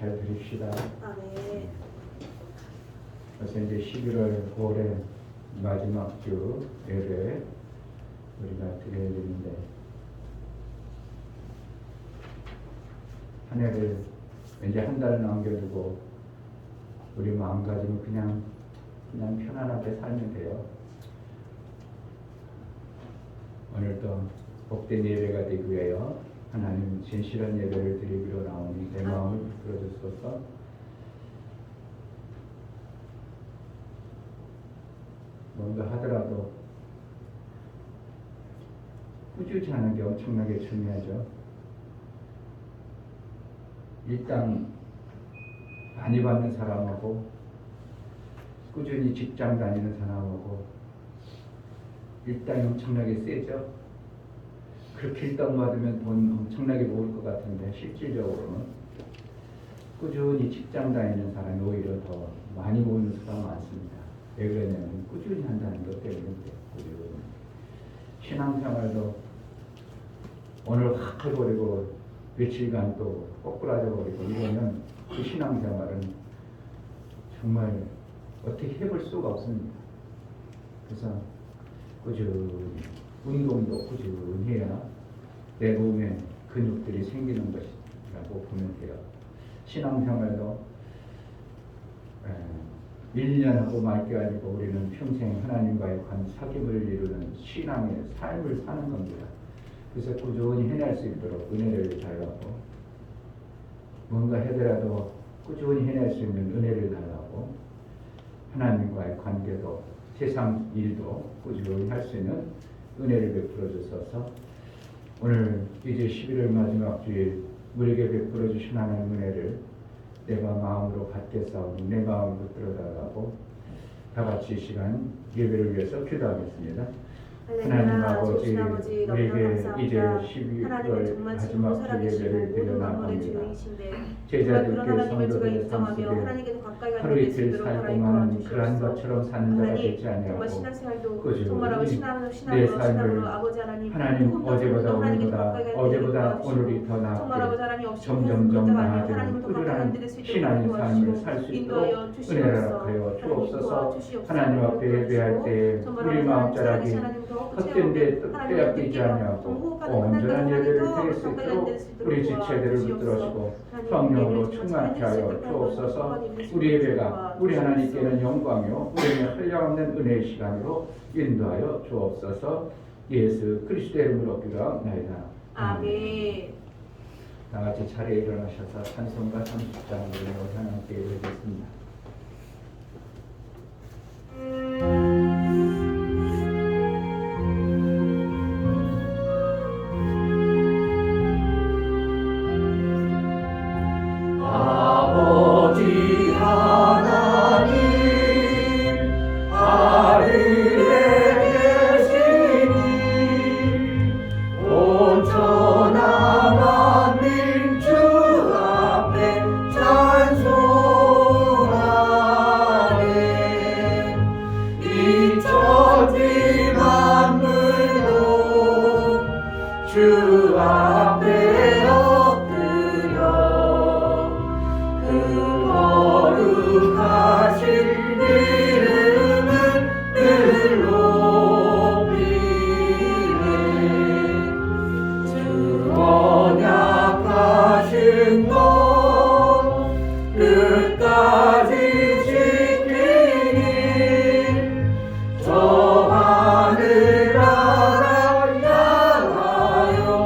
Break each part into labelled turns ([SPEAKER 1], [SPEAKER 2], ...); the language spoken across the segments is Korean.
[SPEAKER 1] 잘 드립시다.
[SPEAKER 2] 아멘.
[SPEAKER 1] 그래서 이제 11월 9월의 마지막 주 예배 우리가 드려야 되는데, 한 해를 이제 한 달 남겨두고 우리 마음가짐은 그냥 편안하게 살면 돼요. 오늘도 복된 예배가 되기 위하여 하나님 진실한 예배를 드리기로 나오니 내 마음을 풀어주소서. 뭔가 하더라도 꾸준히 하는 게 엄청나게 중요하죠. 일당 많이 받는 사람하고 꾸준히 직장 다니는 사람하고 일당이 엄청나게 세죠. 그렇게 일당 받으면 돈 엄청나게 모을 것 같은데 실질적으로는 꾸준히 직장 다니는 사람이 오히려 더 많이 모으는 수가 많습니다. 왜 그러냐면 꾸준히 한다는 것 때문인데, 꾸준히. 신앙생활도 오늘 확 해버리고 며칠간 또 꼬꾸라져 버리고 이러면 그 신앙생활은 정말 어떻게 해볼 수가 없습니다. 그래서 꾸준히 운동도 꾸준히 해야 내 몸에 근육들이 생기는 것이라고 보면 돼요. 신앙생활도 1년 하고 말 게 아니고 우리는 평생 하나님과의 사귐을 이루는 신앙의 삶을 사는 겁니다. 그래서 꾸준히 해낼 수 있도록 은혜를 달라고, 뭔가 해더라도 꾸준히 해낼 수 있는 은혜를 달라고, 하나님과의 관계도 세상 일도 꾸준히 할 수 있는 은혜를 베풀어 주셔서 오늘 이제 11월 마지막 주일 우리에게 베풀어 주신 하나님 은혜를 내가 마음으로 받겠사오니 내 마음을 붙들어달라고 다 같이 이 시간 예배를 위해서 기도하겠습니다. 하나님 아버지, 우리에게 이제 12월 마지막 주 예배를 드려나갑니다. 제자들께 성도들의 삶 속에 하루 이틀 살고만 그러한 것처럼 사는 자가 되지 아니하고 꾸준히 내 삶을 하나님 어제보다 오늘이 더 나았게 점점점 나아지는 꾸준한 신앙의 삶을 살 수 있도록 은혜를 하여 주옵소서. 하나님 앞에 예배할 때 우리 마음자락이 헛된 데 빼앗기지 아니하고 온전한 예배를 드릴 수 있도록 우리 지체들을 붙들어주고 성령으로 충만케 하여 주옵소서. 우리 예배가 우리 하나님께는 영광이요 우리에게 한량없는 은혜의 시간으로 인도하여 주옵소서. 예수 그리스도의 이름으로 기도하옵나이다.
[SPEAKER 2] 아멘.
[SPEAKER 1] 다 같이 자리에 일어나셔서 찬송가 30장을 하나님께 드리겠습니다.
[SPEAKER 3] 저 하늘 나라 향하여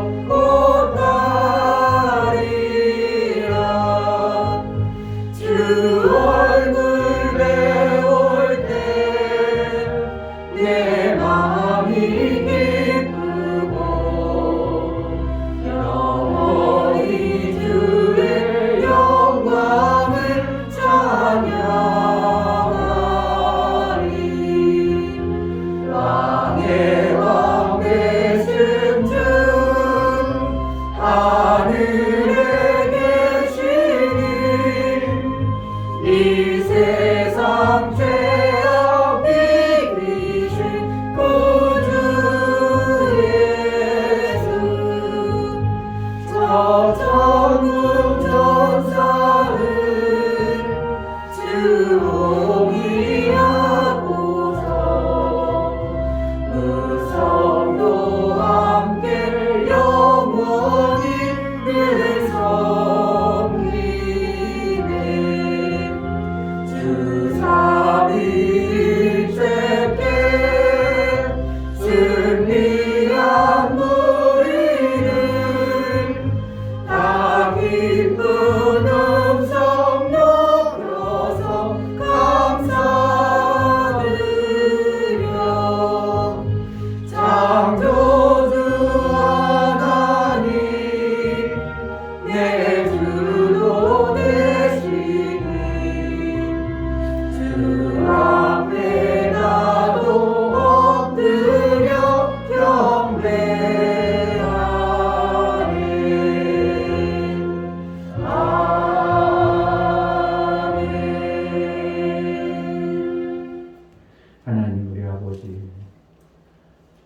[SPEAKER 1] 아버지,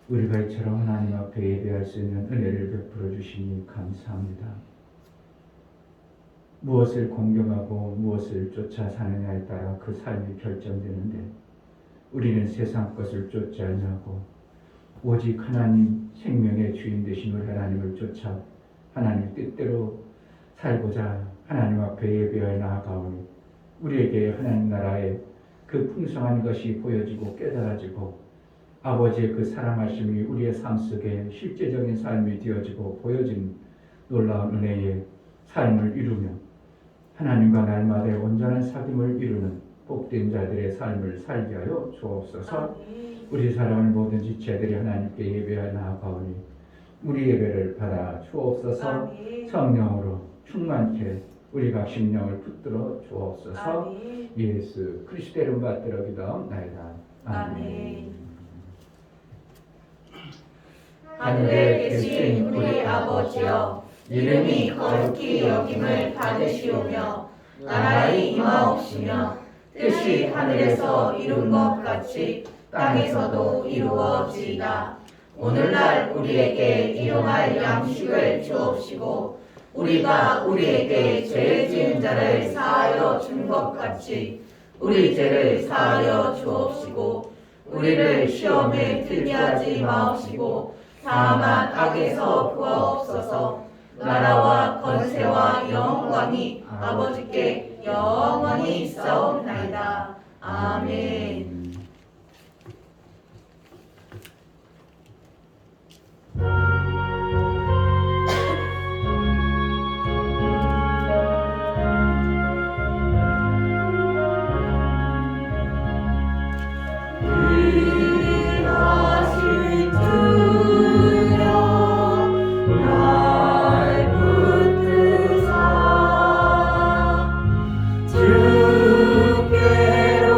[SPEAKER 1] 우리가 이처럼 하나님 앞에 예배할 수 있는 은혜를 베풀어 주시니 감사합니다. 무엇을 공경하고 무엇을 쫓아 사느냐에 따라 그 삶이 결정되는데 우리는 세상 것을 쫓지 않냐고 오직 하나님 생명의 주인 되신 우리 하나님을 쫓아 하나님 뜻대로 살고자 하나님 앞에 예배하여 나아가오니 우리에게 하나님 나라의 그 풍성한 것이 보여지고 깨달아지고 아버지의 그 사랑하심이 우리의 삶 속에 실제적인 삶이 되어지고 보여진 놀라운 은혜의 삶을 이루며 하나님과 날마다의 온전한 사귐을 이루는 복된 자들의 삶을 살게 하여 주옵소서. 우리 사랑하는 모든 지체들이 하나님께 예배하여 나아가오니 우리 예배를 받아 주옵소서. 성령으로 충만케 우리가 심령을 붙들어 주옵소서. 예수 그리스도의 이름 받들어 기도하옵나이다. 아멘.
[SPEAKER 2] 하늘에 계신 우리 아버지여, 이름이 거룩히 여김을 받으시오며 나라의 임하옵시며 뜻이 하늘에서 이룬 것 같이 땅에서도 이루어지이다. 오늘날 우리에게 일용할 양식을 주옵시고 우리가 우리에게 죄 지은 자를 사하여 준 것 같이 우리 죄를 사하여 주옵시고 우리를 시험에 들게 하지 마옵시고 다만 악에서 구하옵소서. 나라와 권세와 영광이 아버지께 영원히 있사옵나이다. 아멘.
[SPEAKER 3] 주께로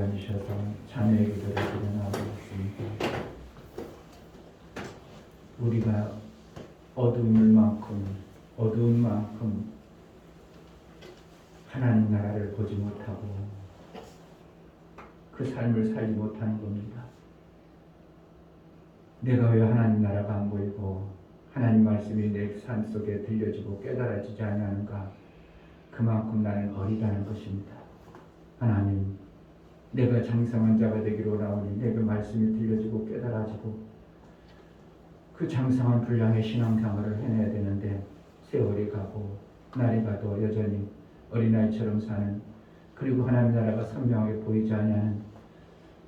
[SPEAKER 1] 앉으셔서 자매의 기도를 드려나가고 있습니다. 우리가 어두운 만큼 하나님 나라를 보지 못하고 그 삶을 살지 못하는 겁니다. 내가 왜 하나님 나라가 안 보이고 하나님 말씀이 내 삶 속에 들려지고 깨달아지지 않는가? 그만큼 나는 어리다는 것입니다. 하나님, 내가 장성한 자가 되기로 나오니 내게 말씀이 들려지고 깨달아지고 그 장성한 분량의 신앙생활을 해내야 되는데 세월이 가고 날이 가도 여전히 어린아이처럼 사는, 그리고 하나님 나라가 선명하게 보이지 않는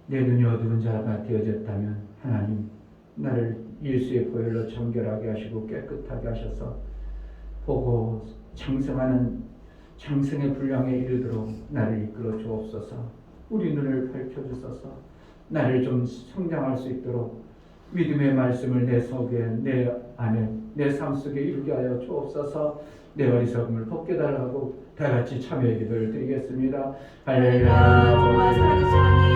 [SPEAKER 1] 내 눈이 어두운 자가 되어졌다면 하나님, 나를 예수의 보혈로 정결하게 하시고 깨끗하게 하셔서 보고 장성의 분량에 이르도록 나를 이끌어 주옵소서. 우리 눈을 펼쳐주소서. 나를 좀 성장할 수 있도록 믿음의 말씀을 내 속에, 내 안에, 내 삶 속에 이루게 하여 주옵소서. 내 어리석음을 벗겨달라고 다 같이 참여의 기도를 드리겠습니다. 할렐루야.
[SPEAKER 2] 정말 살아계신 하나님,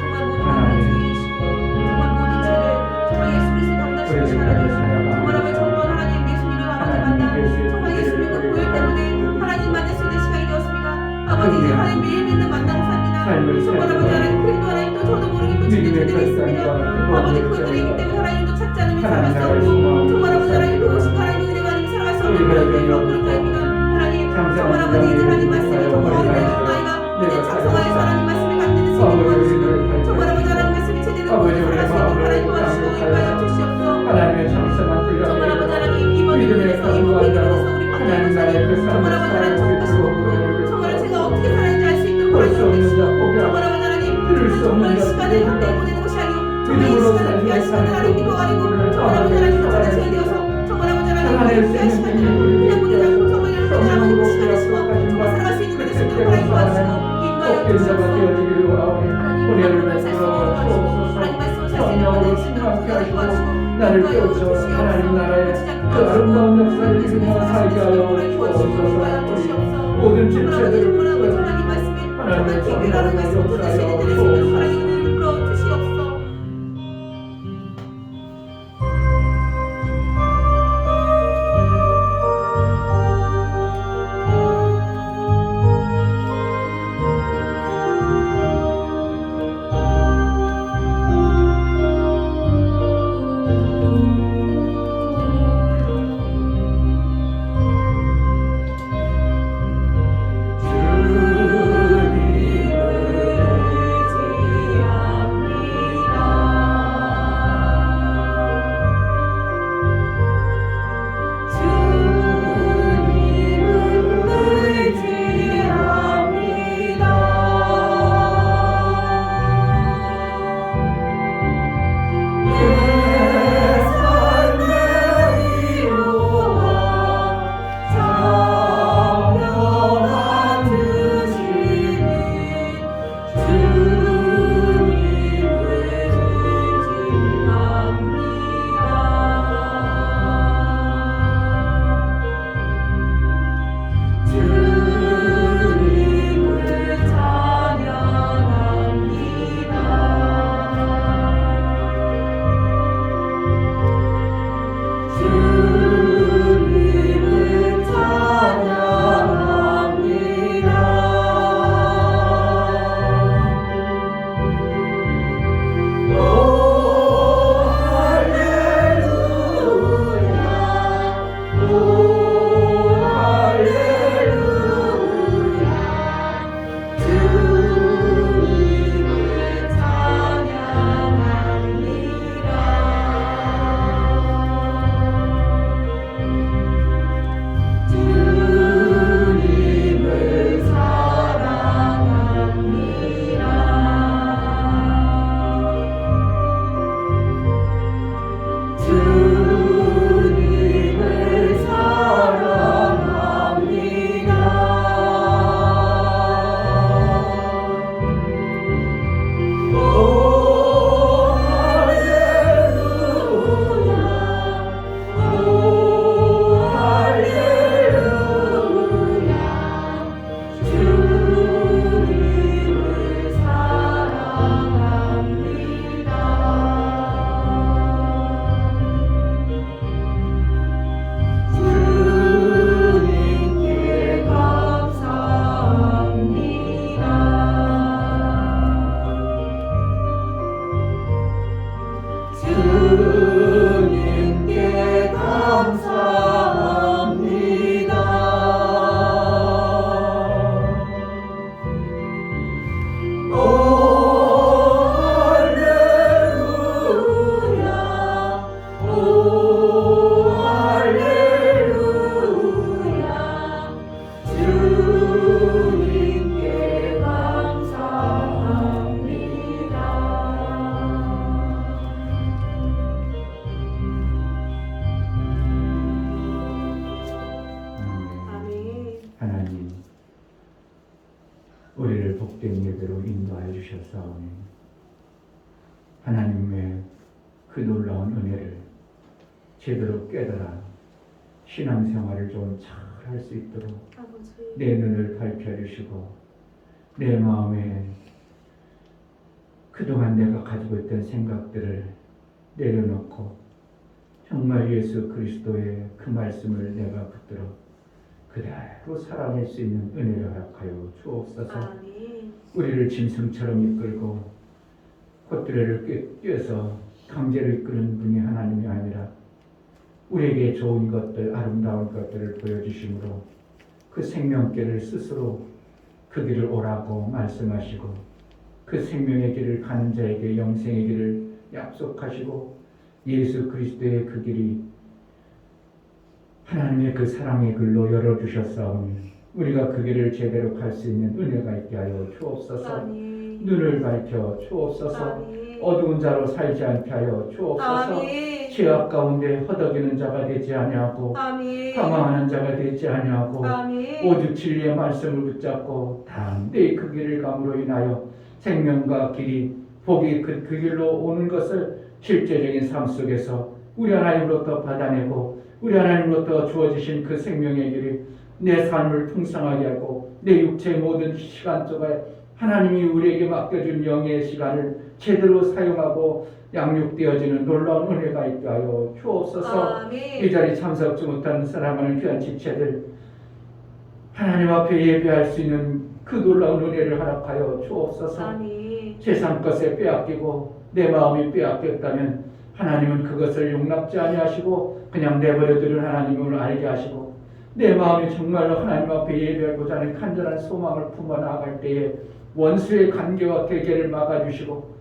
[SPEAKER 2] 정말 모든 하나님 주이시고 정말 모든 죄를 정말 예수 그리스도 담당하시는 하나님, 정말 아버지 정말 하나님 예수님을 아버지 만나 정말 예수 믿고 보혈 때문에 하나님 만날 수 있는 시간이 되었습니다. 아버지 이제 하나님 매일 믿는 만나고 삽니다. 정말 아버지 하나님 그리스도 하나님 또 저도 모르게 또 주는 죄들이 있습니다. 아버지 그것들이 있기 때문에 하나님도 찾지 않으면 살아갈 수 없고 정말 아버지 하나님 그것이 하나님의 은혜가 아니면 살아갈 수 없는 그런 자입니다. 하나님 정말 아버지 이제 하나님 말씀이 정말 어린아이가 이제 작성하여서 하나님 말씀을 갖는 생기 도와주시고 정말 아버지 하나님 말씀이 제대로 살아갈 수 있도록 하나님 도와주시고 인도하여 주시옵소서.
[SPEAKER 1] 하나님의 장성한 분량,
[SPEAKER 2] 정말 아버지 하나님 이번 일에서 이번 기도에서 우리
[SPEAKER 1] 하나님 나라의 그
[SPEAKER 2] 정말 아버지 하나님 정복하시고 정말 제가 어떻게 사는지 알 수 있도록 하나님 주시고 정말 아버지 하나님 정말 시간을 함께 보내는 것이 아니고 정말 이 시간을 귀한 시간을 하나님 믿고 가지고 정말 아버지 하나님 같은 시간이 되어서 정말 아버지 하나님 귀한 시간을 그냥 보내지 않고 정말 열심히 아버지 시간을 쓰고 정말 살아갈 수 있는 것을 쓰도록 하나님 도와주시고 인도하여 주시옵소서. 하나님 말씀을 살수 있도록 도와주시고 하나님 말씀을 살수 있도록 도와주시고
[SPEAKER 1] 나를 깨우쳐 하나님 나라의 그 아름다운 역사를 이루며 살게 하여 주옵소서. 모든 집체들을
[SPEAKER 2] 하나님 말씀에 정말 기별하는 말씀 보내시는 들을 수 있도록 하나님 불러 주시옵소서.
[SPEAKER 1] 주님을 구하사오니 하나님의 그 놀라운 은혜를 제대로 깨달아 신앙생활을 좀 잘 할 수 있도록
[SPEAKER 2] 아버지.
[SPEAKER 1] 내 눈을 밝혀주시고 내 마음에 그동안 내가 가지고 있던 생각들을 내려놓고 정말 예수 그리스도의 그 말씀을 내가 붙들어 그대로 살아낼 수 있는 은혜를 허락하여 주옵소서.
[SPEAKER 2] 아멘.
[SPEAKER 1] 우리를 짐승처럼 이끌고 콧대를 꿰서 강제로 이끄는 분이 하나님이 아니라 우리에게 좋은 것들, 아름다운 것들을 보여주심으로 그 생명길을 스스로 그 길을 오라고 말씀하시고 그 생명의 길을 가는 자에게 영생의 길을 약속하시고 예수 그리스도의 그 길이 하나님의 그 사랑의 길로 열어주셨사오니 우리가 그 길을 제대로 갈 수 있는 은혜가 있게 하여 주옵소서.
[SPEAKER 2] 아멘.
[SPEAKER 1] 눈을 밝혀 주옵소서.
[SPEAKER 2] 아멘.
[SPEAKER 1] 어두운 자로 살지 않게 하여 주옵소서.
[SPEAKER 2] 아멘.
[SPEAKER 1] 죄악 가운데 허덕이는 자가 되지 아니하고
[SPEAKER 2] 아멘.
[SPEAKER 1] 방황하는 자가 되지 아니하고
[SPEAKER 2] 아멘.
[SPEAKER 1] 오직 진리의 말씀을 붙잡고 담대히 그 길을 감으로 인하여 생명과 길이 복이 그 길로 오는 것을 실제적인 삶 속에서 우리 하나님으로부터 받아내고 우리 하나님으로부터 주어지신 그 생명의 길이 내 삶을 풍성하게 하고 내 육체의 모든 시간 속에 하나님이 우리에게 맡겨준 영의 시간을 제대로 사용하고 양육되어지는 놀라운 은혜가 있게 하여 주옵소서.
[SPEAKER 2] 아멘.
[SPEAKER 1] 이 자리 참석지 못하는 사랑하는 귀한 지체들 하나님 앞에 예배할 수 있는 그 놀라운 은혜를 허락하여 주옵소서.
[SPEAKER 2] 아멘.
[SPEAKER 1] 세상 것에 빼앗기고 내 마음이 빼앗겼다면 하나님은 그것을 용납지 아니하시고 그냥 내버려두는 하나님을 알게 하시고 내 마음이 정말로 하나님 앞에 예배하고자 하는 간절한 소망을 품어 나아갈 때에 원수의 관계와 대결을 막아주시고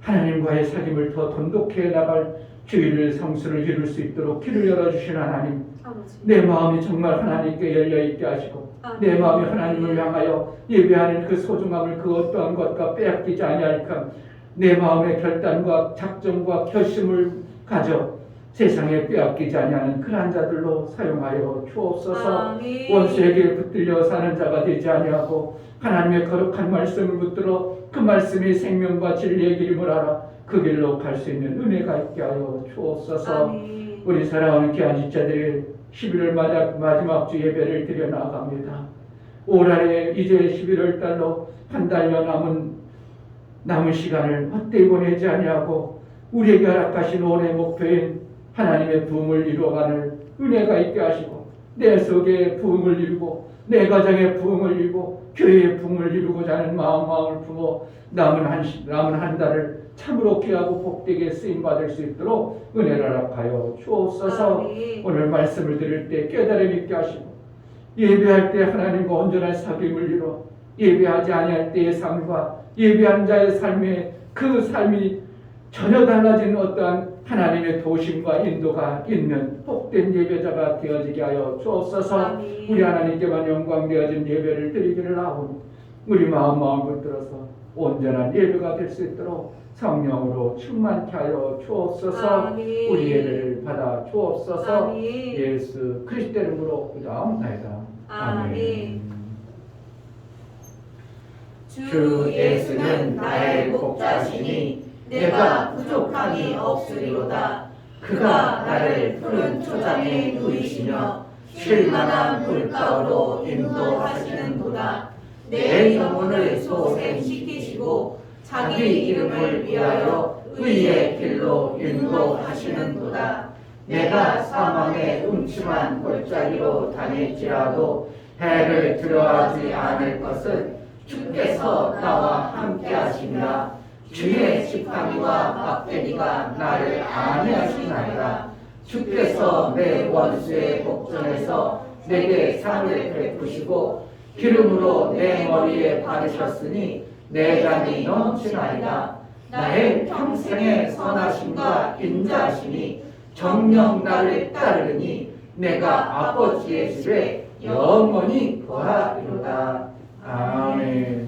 [SPEAKER 1] 하나님과의 사귐을 더 돈독해 나갈 주의를 성수를 이룰 수 있도록 길을 열어주신 하나님,
[SPEAKER 2] 아버지.
[SPEAKER 1] 내 마음이 정말 하나님께 열려있게 하시고 내 마음이 하나님을 향하여 예배하는 그 소중함을 그 어떠한 것과 빼앗기지 아니할까 내 마음의 결단과 작정과 결심을 가져 세상에 빼앗기지 아니하는 그런 자들로 사용하여 주옵소서.
[SPEAKER 2] 아멘.
[SPEAKER 1] 원수에게 붙들려 사는 자가 되지 아니하고 하나님의 거룩한 말씀을 붙들어 그 말씀이 생명과 진리의 길임을 알아 그 길로 갈 수 있는 은혜가 있게 하여 주옵소서.
[SPEAKER 2] 아멘.
[SPEAKER 1] 우리 사랑하는 귀한 지체들이 11월 마지막 주 예배를 드려 나갑니다. 올 한해 이제 11월 달로 한 달여 남은 시간을 헛되이 보내지 아니하고 우리에게 허락하신 올해 목표인 하나님의 부흥을 이루어가는 은혜가 있게 하시고 내 속에 부흥을 이루고 내 가정의 부흥을 이루고 교회의 부흥을 이루고자 하는 마음을 품어 남은 한 달을 참으로 귀하고 복되게 쓰임받을 수 있도록 은혜를 허락하여 주옵소서.
[SPEAKER 2] 아멘.
[SPEAKER 1] 오늘 말씀을 들을 때 깨달음 있게 하시고 예배할 때 하나님과 온전한 사귐을 이루어 예배하지 아니할 때의 삶과 예배한 자의 삶의 그 삶이 전혀 달라진 어떠한 하나님의 도심과 인도가 있는 복된 예배자가 되어지게 하여 주옵소서.
[SPEAKER 2] 아멘.
[SPEAKER 1] 우리 하나님께만 영광되어진 예배를 드리기를 하오니 우리 마음을 붙들어서 온전한 예배가 될 수 있도록 성령으로 충만케 하여 주옵소서.
[SPEAKER 2] 아멘.
[SPEAKER 1] 우리 예배를 받아 주옵소서.
[SPEAKER 2] 아멘.
[SPEAKER 1] 예수 그리스도 이름으로 기도하옵나이다.
[SPEAKER 2] 아멘.
[SPEAKER 3] 주 예수는 나의 목자시니 내가 부족함이 없으리로다. 그가 나를 푸른 초장에 누이시며 쉴만한 물가로 인도하시는도다. 내 영혼을 소생시키시고 자기 이름을 위하여 의의 길로 인도하시는도다. 내가 사망의 음침한 골짜기로 다닐지라도 해를 들어하지 않을 것은 주께서 나와 함께 하시니라. 주의 지팡이와 막대기가 나를 안위하시나이다. 주께서 내 원수의 복전에서 내게 상을 베푸시고 기름으로 내 머리에 바르셨으니 내 잔이 넘치나이다. 나의 평생의 선하심과 인자하심이 정녕 나를 따르니 내가 아버지의 집에 영원히 거하리로다.
[SPEAKER 1] 아멘.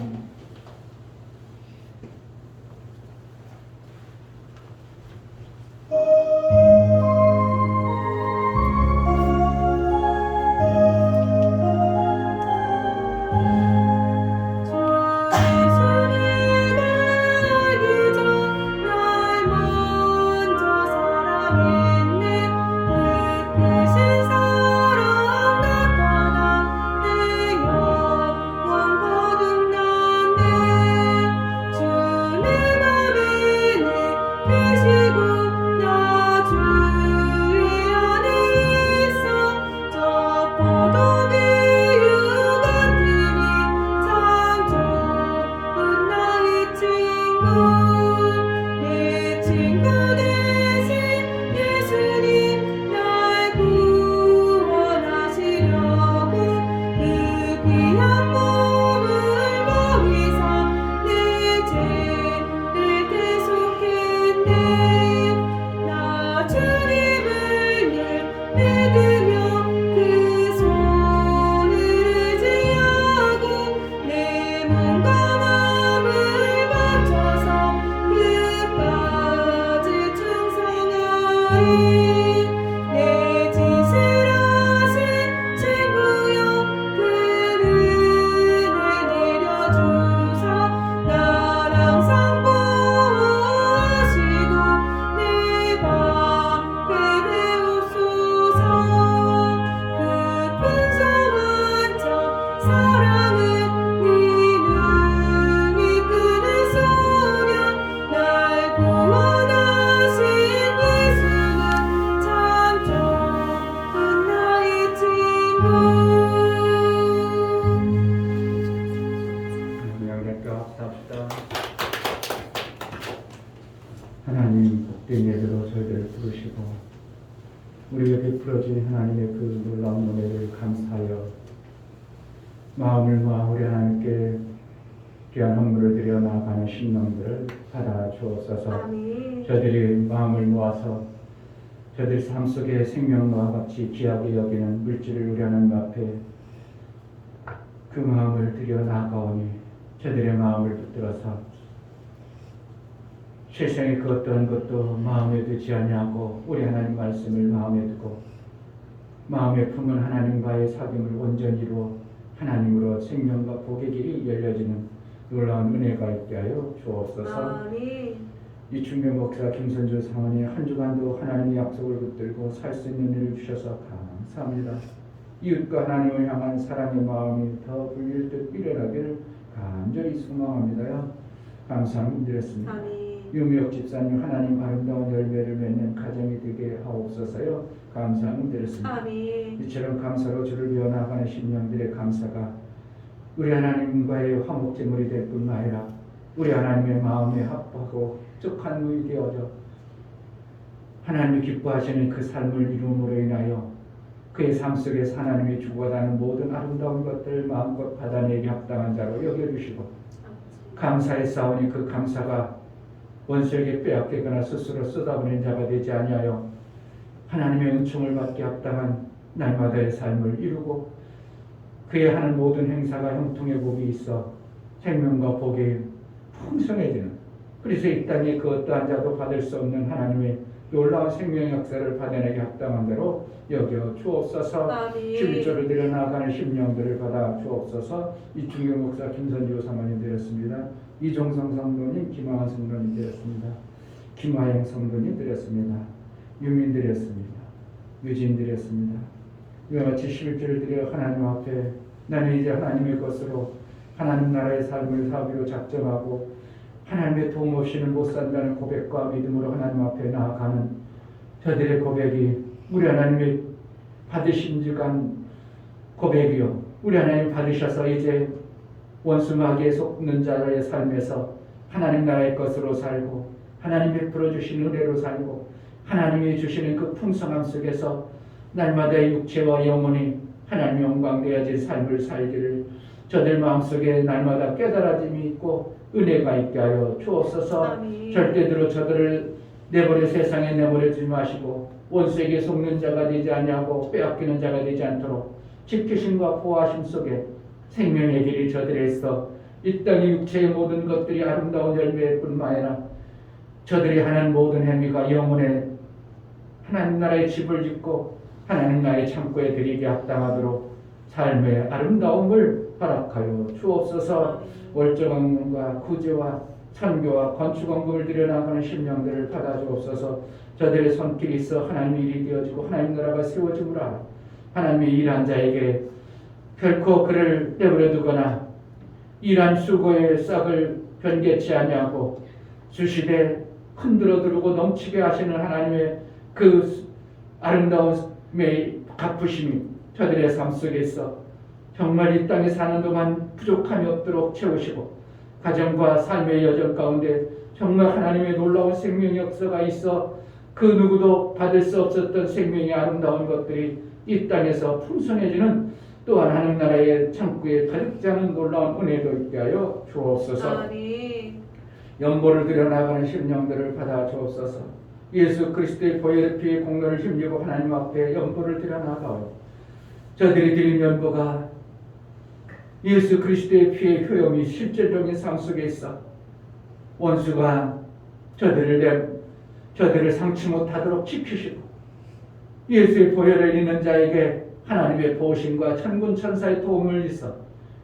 [SPEAKER 2] 주 예수님
[SPEAKER 1] 하나님 복된 예배로 저희들을 부르시고 우리에게 베풀어진 하나님의 그 놀라운 은혜를 감사하여 마음을 모아 우리 하나님께 귀한 헌물을 드려 나아가는 심령들을 받아 주옵소서.
[SPEAKER 2] 아멘.
[SPEAKER 1] 저들이 마음을 모아서 저들 삶 속에 생명과 같이 귀하게 여기는 물질을 우리 하나님 앞에 그 마음을 드려 나아가오니 저들의 마음을 붙들어서 세상의 그 어떤 것도 마음에 두지 아니하고 우리 하나님 말씀을 마음에 두고 마음에 품은 하나님과의 사귐을 온전히 이루어 하나님으로 생명과 복의 길이 열려지는 놀라운 은혜가 있게 하여 주옵소서.
[SPEAKER 2] 아멘.
[SPEAKER 1] 이충배 목사 김선주 사모님 한 주간도 하나님의 약속을 붙들고 살 수 있는 일을 주셔서 감사합니다. 이웃과 하나님을 향한 사랑의 마음이 더 불릴 듯 일어나기를 간절히 소망합니다요. 감사함 드렸습니다.
[SPEAKER 2] 아멘.
[SPEAKER 1] 유미옥 집사님 하나님 아름다운 열매를 맺는 가정이 되게 하옵소서요. 감사함 드렸습니다.
[SPEAKER 2] 아멘.
[SPEAKER 1] 이처럼 감사로 주를 이어나가는 심령들의 감사가 우리 하나님과의 화목제물이 될 뿐만 아니라 우리 하나님의 마음에 합하고 족한 무이 되어져 하나님이 기뻐하시는 그 삶을 이룸으로 인하여 그의 삶 속에서 하나님이 주고다는 모든 아름다운 것들을 마음껏 받아내기 합당한 자로 여겨주시고 감사의 싸우니 그 감사가 원수에게 빼앗기거나 스스로 쏟아버린 자가 되지 아니하여 하나님의 은총을 받기 합당한 날마다의 삶을 이루고 그의 하는 모든 행사가 형통의 복이 있어 생명과 복이 풍성해지는 그래서 이 땅에 그 어떠한 자도 받을 수 없는 하나님의 놀라운 생명의 역사를 받아내기 합당한 대로 여겨 주옵소서.
[SPEAKER 2] 아멘.
[SPEAKER 1] 11조를 드려 나아가는 심령들을 받아 주옵소서. 이충규 목사 김선주 사모님 드렸습니다. 이종성 성도님 김하환 성도님 드렸습니다. 김하영 성도님 드렸습니다. 유민 드렸습니다. 유진 드렸습니다. 이와 같이 11조를 드려 하나님 앞에 나는 이제 하나님의 것으로 하나님 나라의 삶을 사비로 작정하고 하나님의 도움 없이는 못 산다는 고백과 믿음으로 하나님 앞에 나아가는 저들의 고백이 우리 하나님의 받으신 주간 고백이요 우리 하나님 받으셔서 이제 원수 마귀에 속는 자의 삶에서 하나님 나라의 것으로 살고 하나님 베풀어 주신 은혜로 살고 하나님이 주시는 그 풍성함 속에서 날마다의 육체와 영혼이 하나님 영광되어진 삶을 살기를 저들 마음속에 날마다 깨달아짐이 있고 은혜가 있게 하여 주옵소서.
[SPEAKER 2] 아멘.
[SPEAKER 1] 절대대로 저들을 내버려 세상에 내버려주지 마시고 원수에게 속는 자가 되지 아니하고 빼앗기는 자가 되지 않도록 지키심과 보호하심 속에 생명의 길이 저들에서 이 땅의 육체의 모든 것들이 아름다운 열매뿐만 아니라 저들이 하는 모든 행위가 영혼의 하나님 나라의 집을 짓고 하나님 나라의 창고에 들이게 합당하도록 삶의 아름다움을 허락하여 주옵소서. 월정왕문과 구제와 선교와 건축원금을 들여나가는 심령들을 받아주옵소서. 저들의 손길이 있어 하나님의 일이 되어지고 하나님 나라가 세워지므라. 하나님의 일한 자에게 결코 그를 내버려두거나 일한 수고의 싹을 변개치 아니하고 주시되 흔들어 두르고 넘치게 하시는 하나님의 그 아름다움의 갚으심이 저들의 삶 속에 있어 정말 이 땅에 사는 동안 부족함이 없도록 채우시고 가정과 삶의 여정 가운데 정말 하나님의 놀라운 생명의 역사가 있어 그 누구도 받을 수 없었던 생명의 아름다운 것들이 이 땅에서 풍성해지는 또한 하나님 나라의 창고에 가득 차는 놀라운 은혜도 있게 하여 주옵소서.
[SPEAKER 2] 아멘.
[SPEAKER 1] 연보를 드려나가는 심령들을 받아 주옵소서. 예수 그리스도의 보혈의 피의 공로를 힘입어 하나님 앞에 연보를 드려나가오. 저들이 드린 연보가 예수 그리스도의 피의 효용이 실질적인 삶 속에 있어 원수가 저들을 상치 못하도록 지키시고 예수의 보혈을 입는 자에게 하나님의 보호심과 천군 천사의 도움을 있어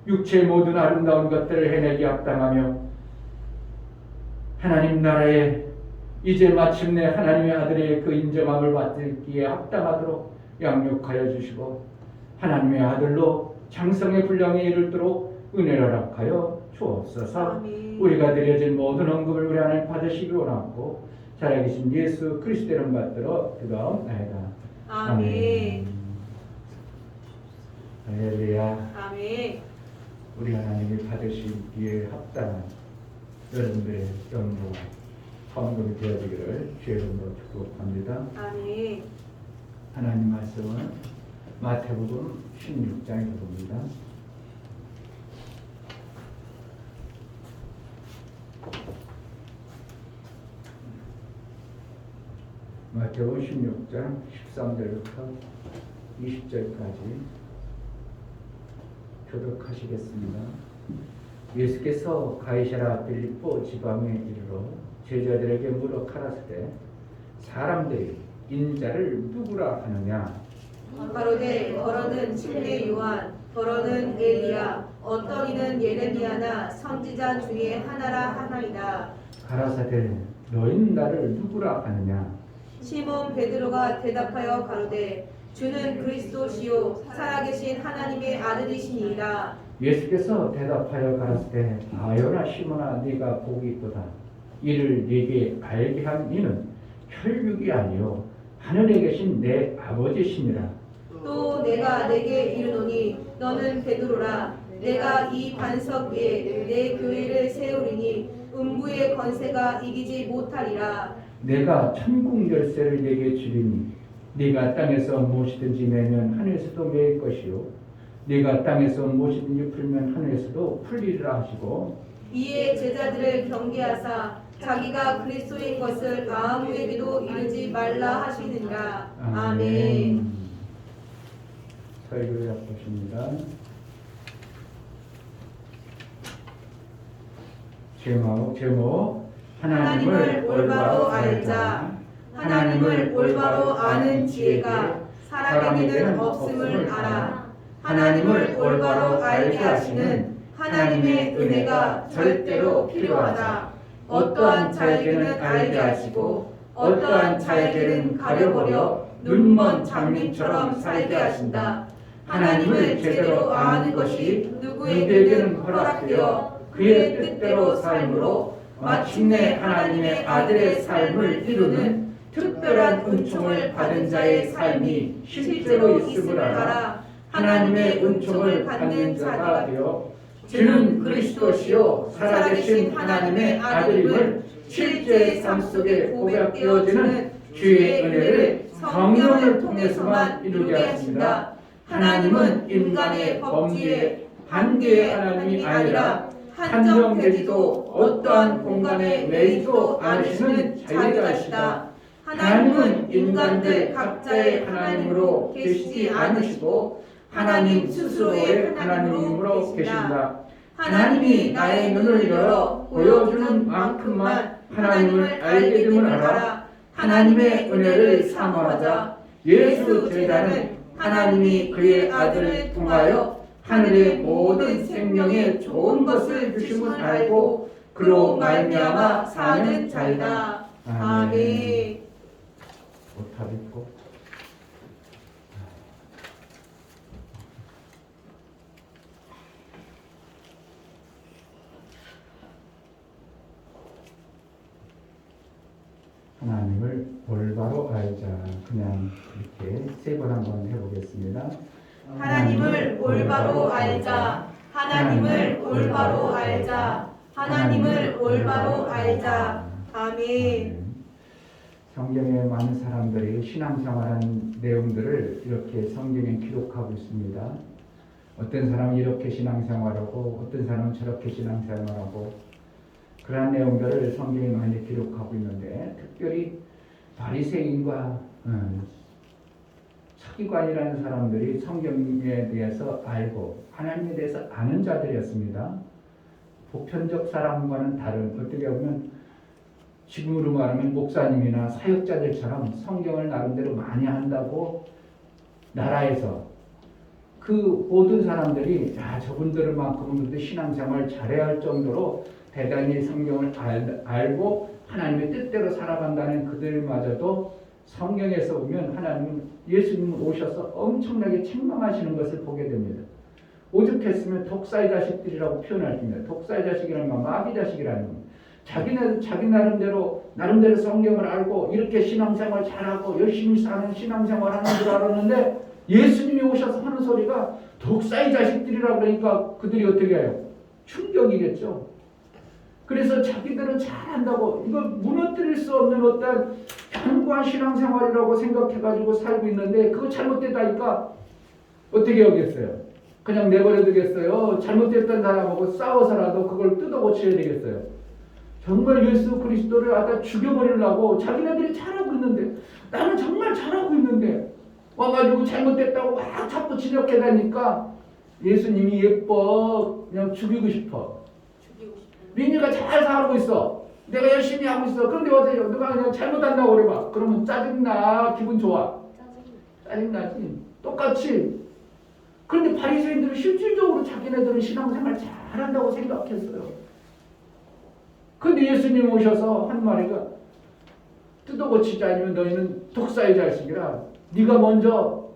[SPEAKER 1] 육체의 모든 아름다운 것들을 해내기 합당하며 하나님 나라에 이제 마침내 하나님의 아들의 그 인정함을 받기에 합당하도록 양육하여 주시고 하나님의 아들로 장성의 분량에 이르도록 은혜를 허락하여 주옵소서.
[SPEAKER 2] 아멘.
[SPEAKER 1] 우리가 드려진 모든 언급을 우리 하나님 받으시기 원하고 살아계신 예수 그리스도의 이름 받들어 기도하옵나이다.
[SPEAKER 2] 아멘.
[SPEAKER 1] 할렐루야.
[SPEAKER 2] 아멘.
[SPEAKER 1] 우리 하나님이 받으시기에 합당한 여러분들의 전부 헌금이 되어지기를 주의 이름으로 축복합니다.
[SPEAKER 2] 아멘.
[SPEAKER 1] 하나님 말씀은 마태복음 16장에 봅니다. 마태복음 16장 13절부터 20절까지 교독하시겠습니다. 예수께서 가이사랴 빌립보 지방에 이르러 제자들에게 물어 가라사대 사람들이 인자를 누구라 하느냐.
[SPEAKER 2] 가로되 더러는 침례 요한, 더러는 엘리야, 어떤 이는 예레미야나 선지자 중에 하나라 하나이다.
[SPEAKER 1] 가라사대 너희는 나를 누구라 하느냐.
[SPEAKER 2] 시몬 베드로가 대답하여 가로되 주는 그리스도시요 살아계신 하나님의 아들이시니이다.
[SPEAKER 1] 예수께서 대답하여 가라사대 아요나 시몬아 네가 복이 있도다. 이를 네게 알게 한 이는 혈육이 아니요 하늘에 계신 내 아버지시니라.
[SPEAKER 2] 또 내가 내게 이르노니 너는 베드로라. 내가 이 반석 위에 내 교회를 세우리니 음부의 권세가 이기지 못하리라.
[SPEAKER 1] 내가 천국 열쇠를 네게 주리니 네가 땅에서 무엇이든지 매면 하늘에서도 매일 것이요 네가 땅에서 무엇이든지 풀면 하늘에서도 풀리리라 하시고
[SPEAKER 2] 이에 제자들을 경계하사 자기가 그리스도인 것을 아무에게도 이르지 말라 하시느니라. 아멘.
[SPEAKER 1] 설교를 보십니다. 제목 하나님을 올바로 알자.
[SPEAKER 2] 하나님을 올바로 아는 지혜가 사람에게는 없음을 알아. 하나님을 올바로 알게 하시는 하나님의 은혜가 절대로 필요하다. 어떠한 자에게는 알게 하시고 어떠한 자에게는 가려버려 눈먼 장님처럼 살게 하신다. 하나님을 제대로 아는 것이 누구에게는 허락되어 그의 뜻대로 삶으로 마침내 하나님의 아들의 삶을 이루는 특별한 은총을 받은 자의 삶이 실제로 있음을 알아. 하나님의 은총을 받는 자가 되어 주는 그리스도시요 살아계신 하나님의 아들임을 실제의 삶 속에 고백되어지는 주의 은혜를 성령을 통해서만 이루게 하신다. 하나님은 인간의 범죄에 반대의 하나님이 아니라 한정되지도 어떠한 공간에 매이지도 않으시는 자유자시다. 하나님은 인간들 각자의 하나님으로 계시지 않으시고 하나님 스스로의 하나님으로 계신다. 하나님이 나의 눈을 열어 보여주는 만큼만 하나님을 알게 됨을 알아. 하나님의 은혜를 사모하자. 예수 제자는 하나님이 그의 아들을 통하여 하늘의 모든 생명에 좋은 것을 주심을 알고 그로 말미암아 사는 자이다. 아멘.
[SPEAKER 1] 오탑 있고 하나님을 올바로 알자. 그냥 이렇게 세 번 한번 해보겠습니다.
[SPEAKER 2] 하나님을 올바로 알자. 하나님을 올바로 알자. 하나님을 올바로 알자. 아멘.
[SPEAKER 1] 성경에 많은 사람들이 신앙생활한 내용들을 이렇게 성경에 기록하고 있습니다. 어떤 사람은 이렇게 신앙생활하고 어떤 사람은 저렇게 신앙생활하고 그러한 내용들을 성경에 많이 기록하고 있는데 특별히 바리새인과 서기관이라는 사람들이 성경에 대해서 알고 하나님에 대해서 아는 자들이었습니다. 보편적 사람과는 다른 어떻게 보면 지금으로 말하면 목사님이나 사역자들처럼 성경을 나름대로 많이 한다고 나라에서 그 모든 사람들이 저분들만큼은 신앙생활 잘해야 할 정도로 대단히 성경을 알고 하나님의 뜻대로 살아간다는 그들마저도 성경에서 보면 하나님은 예수님 오셔서 엄청나게 책망하시는 것을 보게 됩니다. 오죽했으면 독사의 자식들이라고 표현할 겁니다. 독사의 자식이라는 건 마귀 자식이라는 겁니다. 자기 나름대로 성경을 알고 이렇게 신앙생활 잘하고 열심히 사는 신앙생활 하는 줄 알았는데 예수님이 오셔서 하는 소리가 독사의 자식들이라고 그러니까 그들이 어떻게 해요? 충격이겠죠. 그래서 자기들은 잘한다고 이거 무너뜨릴 수 없는 어떤 견고한 신앙생활이라고 생각해가지고 살고 있는데 그거 잘못됐다니까 어떻게 하겠어요? 그냥 내버려 두겠어요? 잘못됐던 사람하고 싸워서라도 그걸 뜯어 고쳐야 되겠어요? 정말 예수 그리스도를 갖다 죽여버리려고 자기네들이 잘하고 있는데 나는 정말 잘하고 있는데 와가지고 잘못됐다고 막 자꾸 지적해다니까 예수님이 예뻐 그냥 죽이고 싶어. 민희가 잘 살고 있어. 내가 열심히 하고 있어. 그런데 어제 누가 그냥 잘못한다고 그래봐. 그러면 짜증나? 기분 좋아? 짜증나지. 똑같이. 그런데 바리새인들은 실질적으로 자기네들은 신앙생활 잘한다고 생각했어요. 근데 예수님 오셔서 한 마리가 뜯어고치지 않으면 너희는 독사의 자식이라 네가 먼저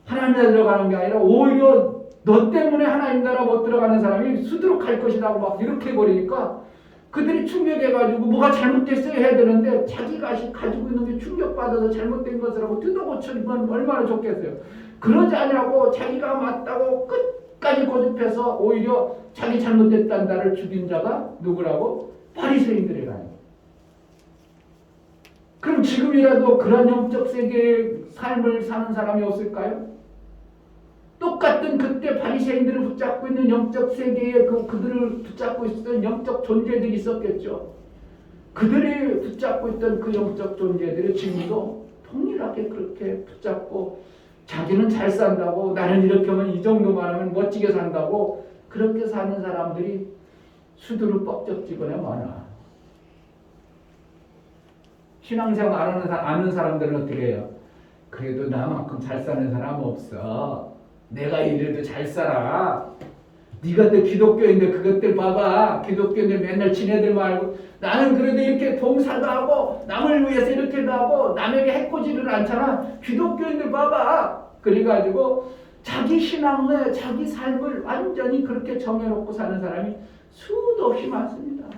[SPEAKER 1] 하나님 나라 들어가는 게 아니라 오히려 너 때문에 하나님 나라 못 들어가는 사람이 수두룩할 것이라고 막 이렇게 해버리니까 그들이 충격해가지고 뭐가 잘못됐어야 해야 되는데 자기가 가지고 있는 게 충격받아서 잘못된 것을 하고 뜯어고치면 얼마나 좋겠어요. 그러지 않냐고 자기가 맞다고 끝까지 고집해서 오히려 자기 잘못됐다는 나를 죽인 자가 누구라고? 바리새인들이라니. 그럼 지금이라도 그런 영적 세계의 삶을 사는 사람이 없을까요? 똑같은 그때 바리새인들을 붙잡고 있는 영적 세계에 그들을 붙잡고 있었던 영적 존재들이 있었겠죠. 그들이 붙잡고 있던 그 영적 존재들이 지금도 동일하게 그렇게 붙잡고 자기는 잘 산다고 나는 이렇게 하면 이 정도만 하면 멋지게 산다고 그렇게 사는 사람들이 수두룩 뻑적지근에 많아. 신앙생활 아는 사람들은 어떻게 해요? 그래도 나만큼 잘 사는 사람 없어. 내가 이래도 잘 살아. 네가 또 기독교인데 그것들 봐봐. 기독교인들 맨날 지네들 말고 나는 그래도 이렇게 봉사도 하고 남을 위해서 이렇게도 하고 남에게 해코지를 않잖아. 기독교인들 봐봐. 그래가지고 자기 신앙을 자기 삶을 완전히 그렇게 정해놓고 사는 사람이 수도 없이 많습니다.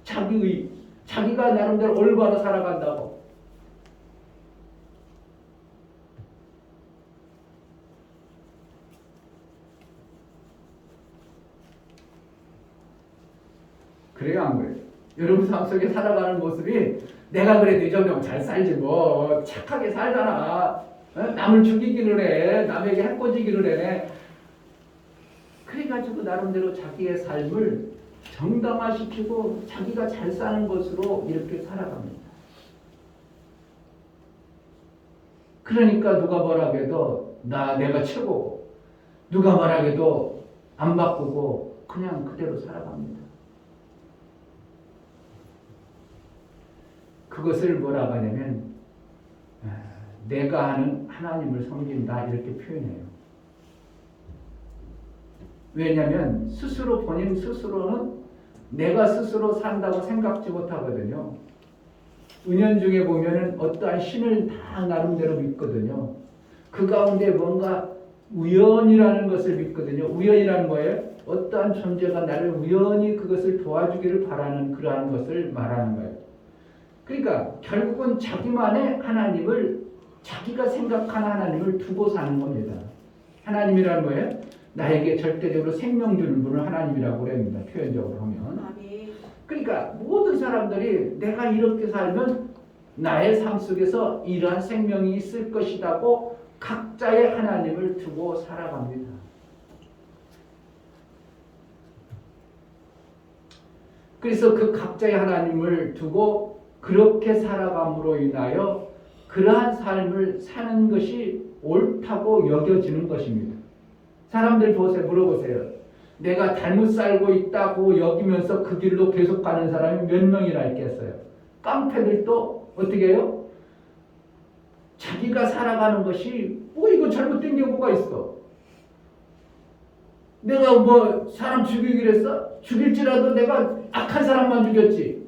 [SPEAKER 1] 자기가 나름대로 올바로 살아간다고. 그래요, 안 그래요? 여러분 삶 속에 살아가는 모습이 내가 그래도 이 정도면 잘 살지 뭐 착하게 살잖아. 남을 죽이기를 해. 남에게 해코지기를 해. 그래가지고 나름대로 자기의 삶을 정당화시키고 자기가 잘 사는 것으로 이렇게 살아갑니다. 그러니까 누가 뭐라 해도 내가 최고고 누가 뭐라 해도 안 바꾸고 그냥 그대로 살아갑니다. 그것을 뭐라고 하냐면 내가 하는 하나님을 섬긴다 이렇게 표현해요. 왜냐하면 본인 스스로는 내가 스스로 산다고 생각지 못하거든요. 은연중에 보면은 어떠한 신을 다 나름대로 믿거든요. 그 가운데 뭔가 우연이라는 것을 믿거든요. 우연이라는 거예요. 어떠한 존재가 나를 우연히 그것을 도와주기를 바라는 그러한 것을 말하는 거예요. 그러니까 결국은 자기만의 하나님을 자기가 생각하는 하나님을 두고 사는 겁니다. 하나님이라는 거예요. 나에게 절대적으로 생명 주는 분을 하나님이라고 합니다. 표현적으로 하면. 그러니까 모든 사람들이 내가 이렇게 살면 나의 삶 속에서 이러한 생명이 있을 것이라고 각자의 하나님을 두고 살아갑니다. 그래서 그 각자의 하나님을 두고 그렇게 살아감으로 인하여 그러한 삶을 사는 것이 옳다고 여겨지는 것입니다. 사람들 물어보세요. 내가 잘못 살고 있다고 여기면서 그 길로 계속 가는 사람이 몇 명이나 있겠어요? 깡패들도 어떻게 해요? 자기가 살아가는 것이 이거 잘못된 게 뭐가 있어? 내가 사람 죽이기로 했어? 죽일지라도 내가 악한 사람만 죽였지.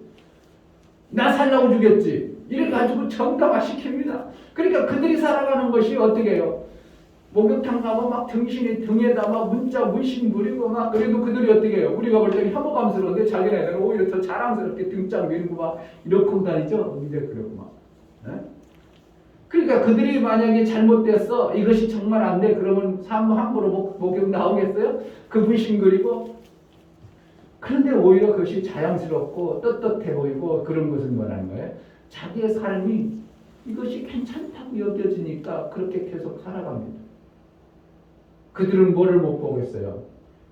[SPEAKER 1] 나 살라고 죽였지. 이래 가지고 정당화 시킵니다. 그러니까 그들이 살아가는 것이 어떻게 해요? 목욕탕 가면 막 등에다 막 문신 부리고 막 그래도 그들이 어떻게 해요? 우리가 볼 때는 혐오감스러운데 자기네들은 오히려 더 자랑스럽게 등짝 밀고 막 이러고 다니죠? 이제 그러고 막. 네? 그러니까 그들이 만약에 잘못됐어. 이것이 정말 안 돼. 그러면 함부로 목욕 나오겠어요? 그 문신 그리고 그런데 오히려 그것이 자랑스럽고 떳떳해 보이고 그런 것은 뭐라는 거예요? 자기의 삶이 이것이 괜찮다고 여겨지니까 그렇게 계속 살아갑니다. 그들은 뭐를 못 보고 있어요?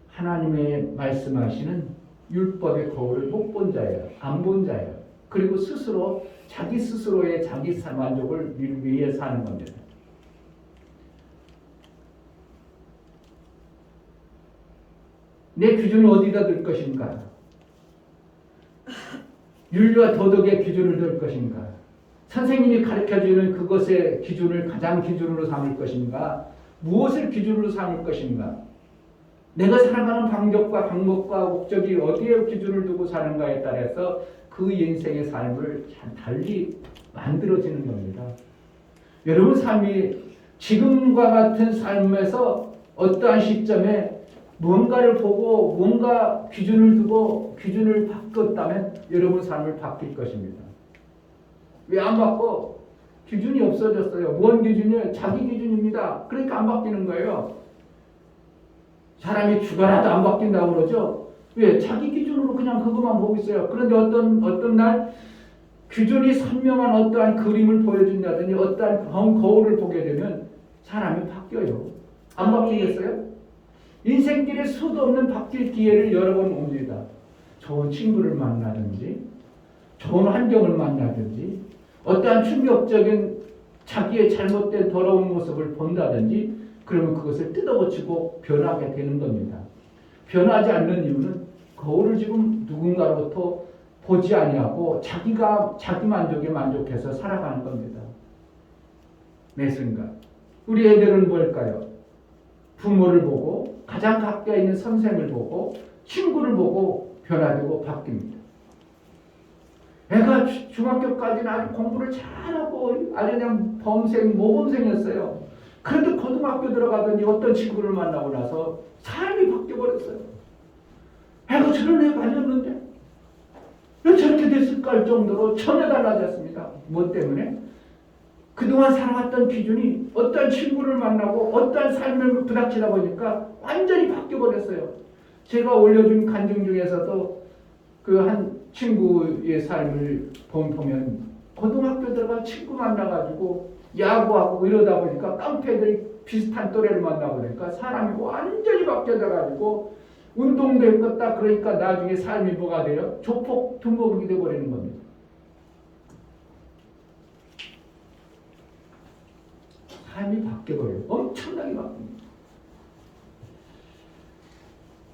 [SPEAKER 1] 하나님의 말씀하시는 율법의 거울을 못 본 자예요. 안 본 자예요. 그리고 스스로 자기 스스로의 자기 만족을 위해 사는 겁니다. 내 기준을 어디다 둘 것인가? 윤리와 도덕의 기준을 둘 것인가? 선생님이 가르쳐주는 그것의 기준을 가장 기준으로 삼을 것인가? 무엇을 기준으로 삼을 것인가? 내가 살아가는 방법과 목적이 어디에 기준을 두고 사는가에 따라서 그 인생의 삶을 달리 만들어지는 겁니다. 여러분 삶이 지금과 같은 삶에서 어떠한 시점에 무언가를 보고 뭔가 기준을 두고 기준을 바꿨다면 여러분 삶을 바뀔 것입니다. 왜 안 바꿔? 기준이 없어졌어요. 뭔 기준이에요? 자기 기준입니다. 그러니까 안 바뀌는 거예요. 사람이 죽어라도 안 바뀐다고 그러죠. 왜? 자기 기준으로 그냥 그것만 보고 있어요. 그런데 어떤 날 기준이 선명한 어떠한 그림을 보여준다든지 어떠한 거울을 보게 되면 사람이 바뀌어요. 안 바뀌겠어요? 인생길에 수도 없는 바뀔 기회를 여러 번 옵니다. 좋은 친구를 만나든지 좋은 환경을 만나든지 어떠한 충격적인 자기의 잘못된 더러운 모습을 본다든지 그러면 그것을 뜯어고치고 변하게 되는 겁니다. 변하지 않는 이유는 거울을 지금 누군가로부터 보지 아니하고 자기가 자기 만족에 만족해서 살아가는 겁니다. 매 순간 우리 애들은 뭘까요? 부모를 보고 가장 가까이 있는 선생을 보고 친구를 보고 변화되고 바뀝니다. 애가 중학교까지는 아주 공부를 잘하고 아주 그냥 모범생이었어요. 그런데 고등학교 들어가더니 어떤 친구를 만나고 나서 삶이 바뀌어버렸어요. 애가 저런 애가 아니었는데 왜 저렇게 됐을까 할 정도로 전혀 달라졌습니다. 뭐 때문에? 그동안 살아왔던 기준이 어떤 친구를 만나고 어떤 삶을 부닥치다 보니까 완전히 바뀌어버렸어요. 제가 올려준 간증 중에서도 그 한 친구의 삶을 보면 고등학교 들어가 친구 만나가지고 야구하고 이러다 보니까 깡패들이 비슷한 또래를 만나고 그러니까 사람이 완전히 바뀌어져가지고 운동도 했겠다 그러니까 나중에 삶이 뭐가 돼요? 조폭 등록이 돼버리는 겁니다. 삶이 바뀌어버려요. 엄청나게 바뀝니다.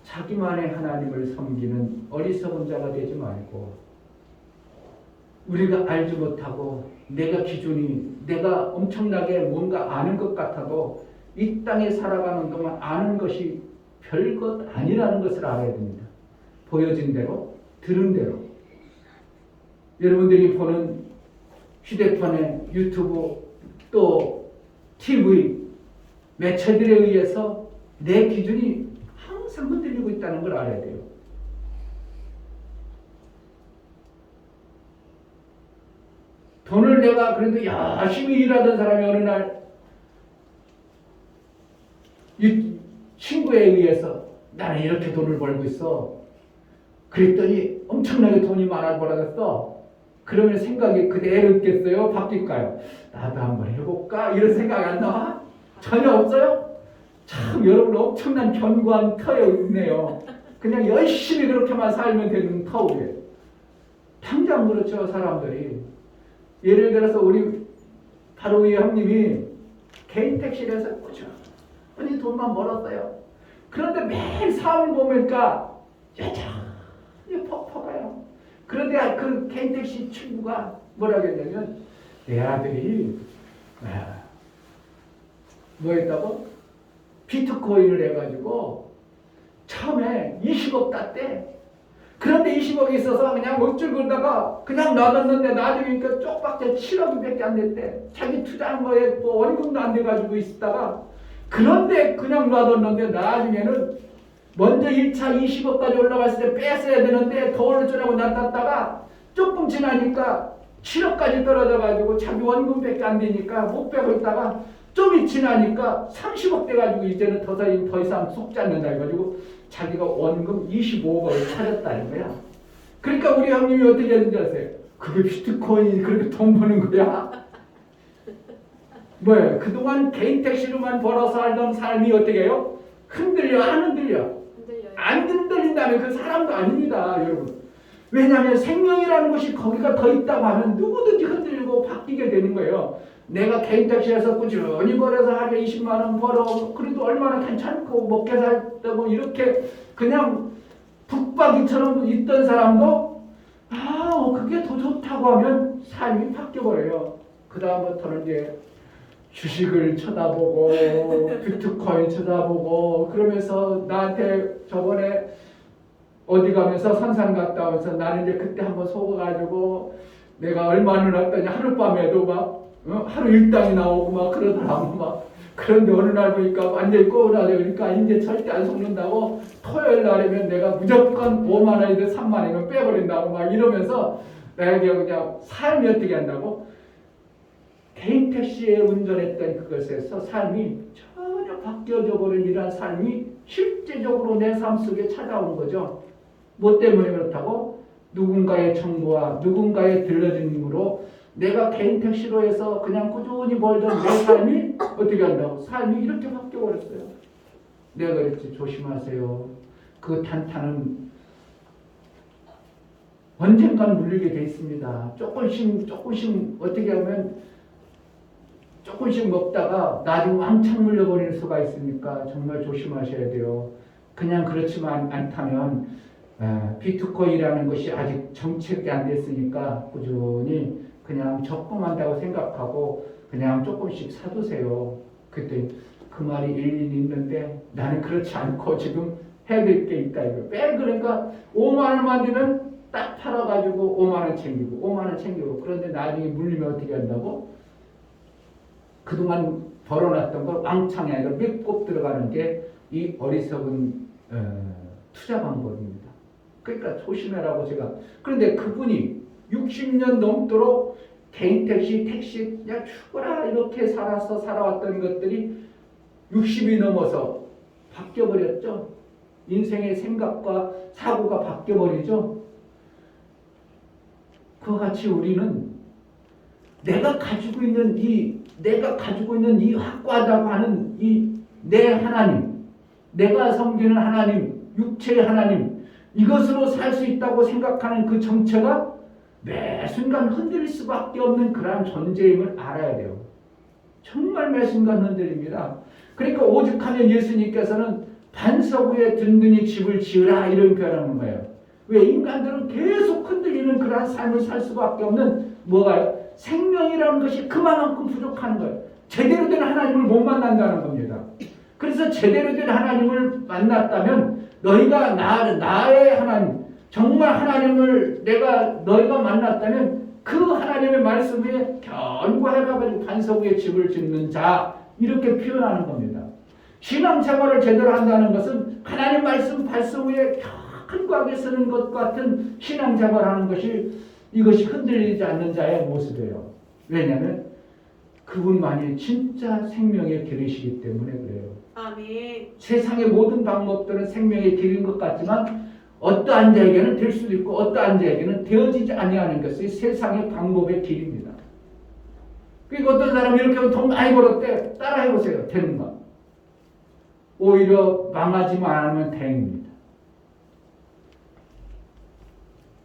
[SPEAKER 1] 자기만의 하나님을 섬기는 어리석은 자가 되지 말고 우리가 알지 못하고 내가 엄청나게 뭔가 아는 것 같아도 이 땅에 살아가는 동안 아는 것이 별것 아니라는 것을 알아야 됩니다. 보여진 대로 들은 대로 여러분들이 보는 휴대폰에 유튜브 또 TV 매체들에 의해서 내 기준이 항상 흔들리고 있다는 걸 알아야 돼요. 돈을 내가 그래도 열심히 일하던 사람이 어느 날 이 친구에 의해서 나는 이렇게 돈을 벌고 있어. 그랬더니 엄청나게 돈이 많아 벌어졌어. 그러면 생각이 그대로 있겠어요? 바뀔까요? 나도 한번 해볼까? 이런 생각이 안 나와? 전혀 없어요? 참 여러분 엄청난 견고한 터에 있네요. 그냥 열심히 그렇게만 살면 되는 터우에 당장 그렇죠 사람들이. 예를 들어서 우리 바로 이 형님이 개인 택시를 해서 꾸준히 돈만 벌었어요. 그런데 매일 사업을 보니까 여전히 퍽퍽해요. 그런데 그 개인 택시 친구가 뭐라고 했냐면 내 아들이 뭐 했다고? 비트코인을 해가지고 처음에 20억 땄대. 그런데 20억이 있어서 그냥 어쩔 그러다가 그냥 놔뒀는데 나중에 그러니까 쪽밖에 7억밖에 안 됐대. 자기 투자한 거에 뭐 원금도 안 돼가지고 있다가 그런데 그냥 놔뒀는데 나중에는 먼저 1차 20억까지 올라갔을 때 뺐어야 되는데 더 올려주라고 놔뒀다가 조금 지나니까 7억까지 떨어져가지고 자기 원금밖에 안 되니까 못 빼고 있다가 좀 지나니까 30억 돼가지고 이제는 더 이상 속지 않는다 해가지고 자기가 원금 25억을 찾았다는 거야. 그러니까 우리 형님이 어떻게 했는지 아세요? 그게 비트코인이 그렇게 돈 버는 거야? 뭐예요? 그동안 개인 택시로만 벌어서 살던 삶이 어떻게 해요? 흔들려 안 흔들려?
[SPEAKER 2] 흔들려요.
[SPEAKER 1] 안 흔들린다면 그 사람도 아닙니다, 여러분. 왜냐하면 생명이라는 것이 거기가 더 있다고 하면 누구든지 흔들리고 바뀌게 되는 거예요. 내가 개인 택시에서 꾸준히 벌어서 하루에 20만 원 벌어 그래도 얼마나 괜찮고 먹게 살다고 이렇게 그냥 북박이처럼 있던 사람도 그게 더 좋다고 하면 삶이 바뀌어버려요. 그 다음부터는 이제 주식을 쳐다보고 비트코인 쳐다보고 그러면서 나한테 저번에 어디 가면서 산산 갔다 와서 나는 이제 그때 한번 속아가지고 내가 얼마나 났더니 하룻밤에도 막 하루 일당이 나오고 막 그러더라고 막. 그런데 어느 날 보니까 완전히 꼬우라져. 그러니까 이제 절대 안 속는다고 토요일 날이면 내가 무조건 5만 원이든 3만 원이면 빼버린다고 막 이러면서 내가 그냥 삶이 어떻게 한다고? 개인 택시에 운전했던 그것에서 삶이 전혀 바뀌어져 버린 이러한 삶이 실제적으로 내 삶 속에 찾아온 거죠. 뭐 때문에 그렇다고? 누군가의 정보와 누군가의 들려줌으로 내가 개인 택시로 해서 그냥 꾸준히 벌던 내 삶이 어떻게 한다고? 삶이 이렇게 바뀌어버렸어요. 내가 그랬지 조심하세요. 그 탄탄은 언젠간 물리게 돼 있습니다. 조금씩 어떻게 하면 조금씩 먹다가 나중에 왕창 물려버리는 수가 있으니까 정말 조심하셔야 돼요. 그냥 그렇지만 않다면 비트코인이라는 것이 아직 정책이 안 됐으니까 꾸준히 그냥 적금한다고 생각하고 그냥 조금씩 사두세요. 그때 그 말이 일리는 있는데 나는 그렇지 않고 지금 해야 될 게 있다 이거. 그러니까 5만 원만 되면 딱 팔아가지고 5만 원 챙기고 5만 원 챙기고 그런데 나중에 물리면 어떻게 한다고? 그동안 벌어놨던 걸 왕창이 아니라 몇 들어가는 게 이 어리석은 투자 방법입니다. 그러니까 조심해라고 제가. 그런데 그분이 60년 넘도록 개인 택시 그냥 죽어라 이렇게 살아왔던 것들이 60이 넘어서 바뀌어버렸죠. 인생의 생각과 사고가 바뀌어버리죠. 그와 같이 우리는 내가 가지고 있는 이 확고하다고 하는 이 내 하나님, 내가 섬기는 하나님, 육체의 하나님, 이것으로 살 수 있다고 생각하는 그 정체가 매 순간 흔들릴 수밖에 없는 그러한 존재임을 알아야 돼요. 정말 매 순간 흔들립니다. 그러니까 오죽하면 예수님께서는 반석 위에 든든히 집을 지으라 이런 표현하는 거예요. 왜? 인간들은 계속 흔들리는 그러한 삶을 살 수밖에 없는 뭐가요? 생명이라는 것이 그만큼 부족한 거예요. 제대로 된 하나님을 못 만난다는 겁니다. 그래서 제대로 된 하나님을 만났다면 너희가 나의 하나님, 정말 하나님을 너희가 만났다면 그 하나님의 말씀 위에 견고해가지고 반석 위에 집을 짓는 자 이렇게 표현하는 겁니다. 신앙생활을 제대로 한다는 것은 하나님 말씀 반석 위에 견고하게 쓰는 것 같은 신앙생활하는 것이 이것이 흔들리지 않는 자의 모습이에요. 왜냐하면 그분만이 진짜 생명의 길이시기 때문에 그래요.
[SPEAKER 2] 아멘.
[SPEAKER 1] 세상의 모든 방법들은 생명의 길인 것 같지만 어떠한 자에게는 될 수도 있고 어떠한 자에게는 되어지지 아니하는 것이 세상의 방법의 길입니다. 그러니까 어떤 사람이 이렇게 돈 많이 벌었대. 따라해보세요. 되는가? 오히려 망하지만 않으면 다행입니다.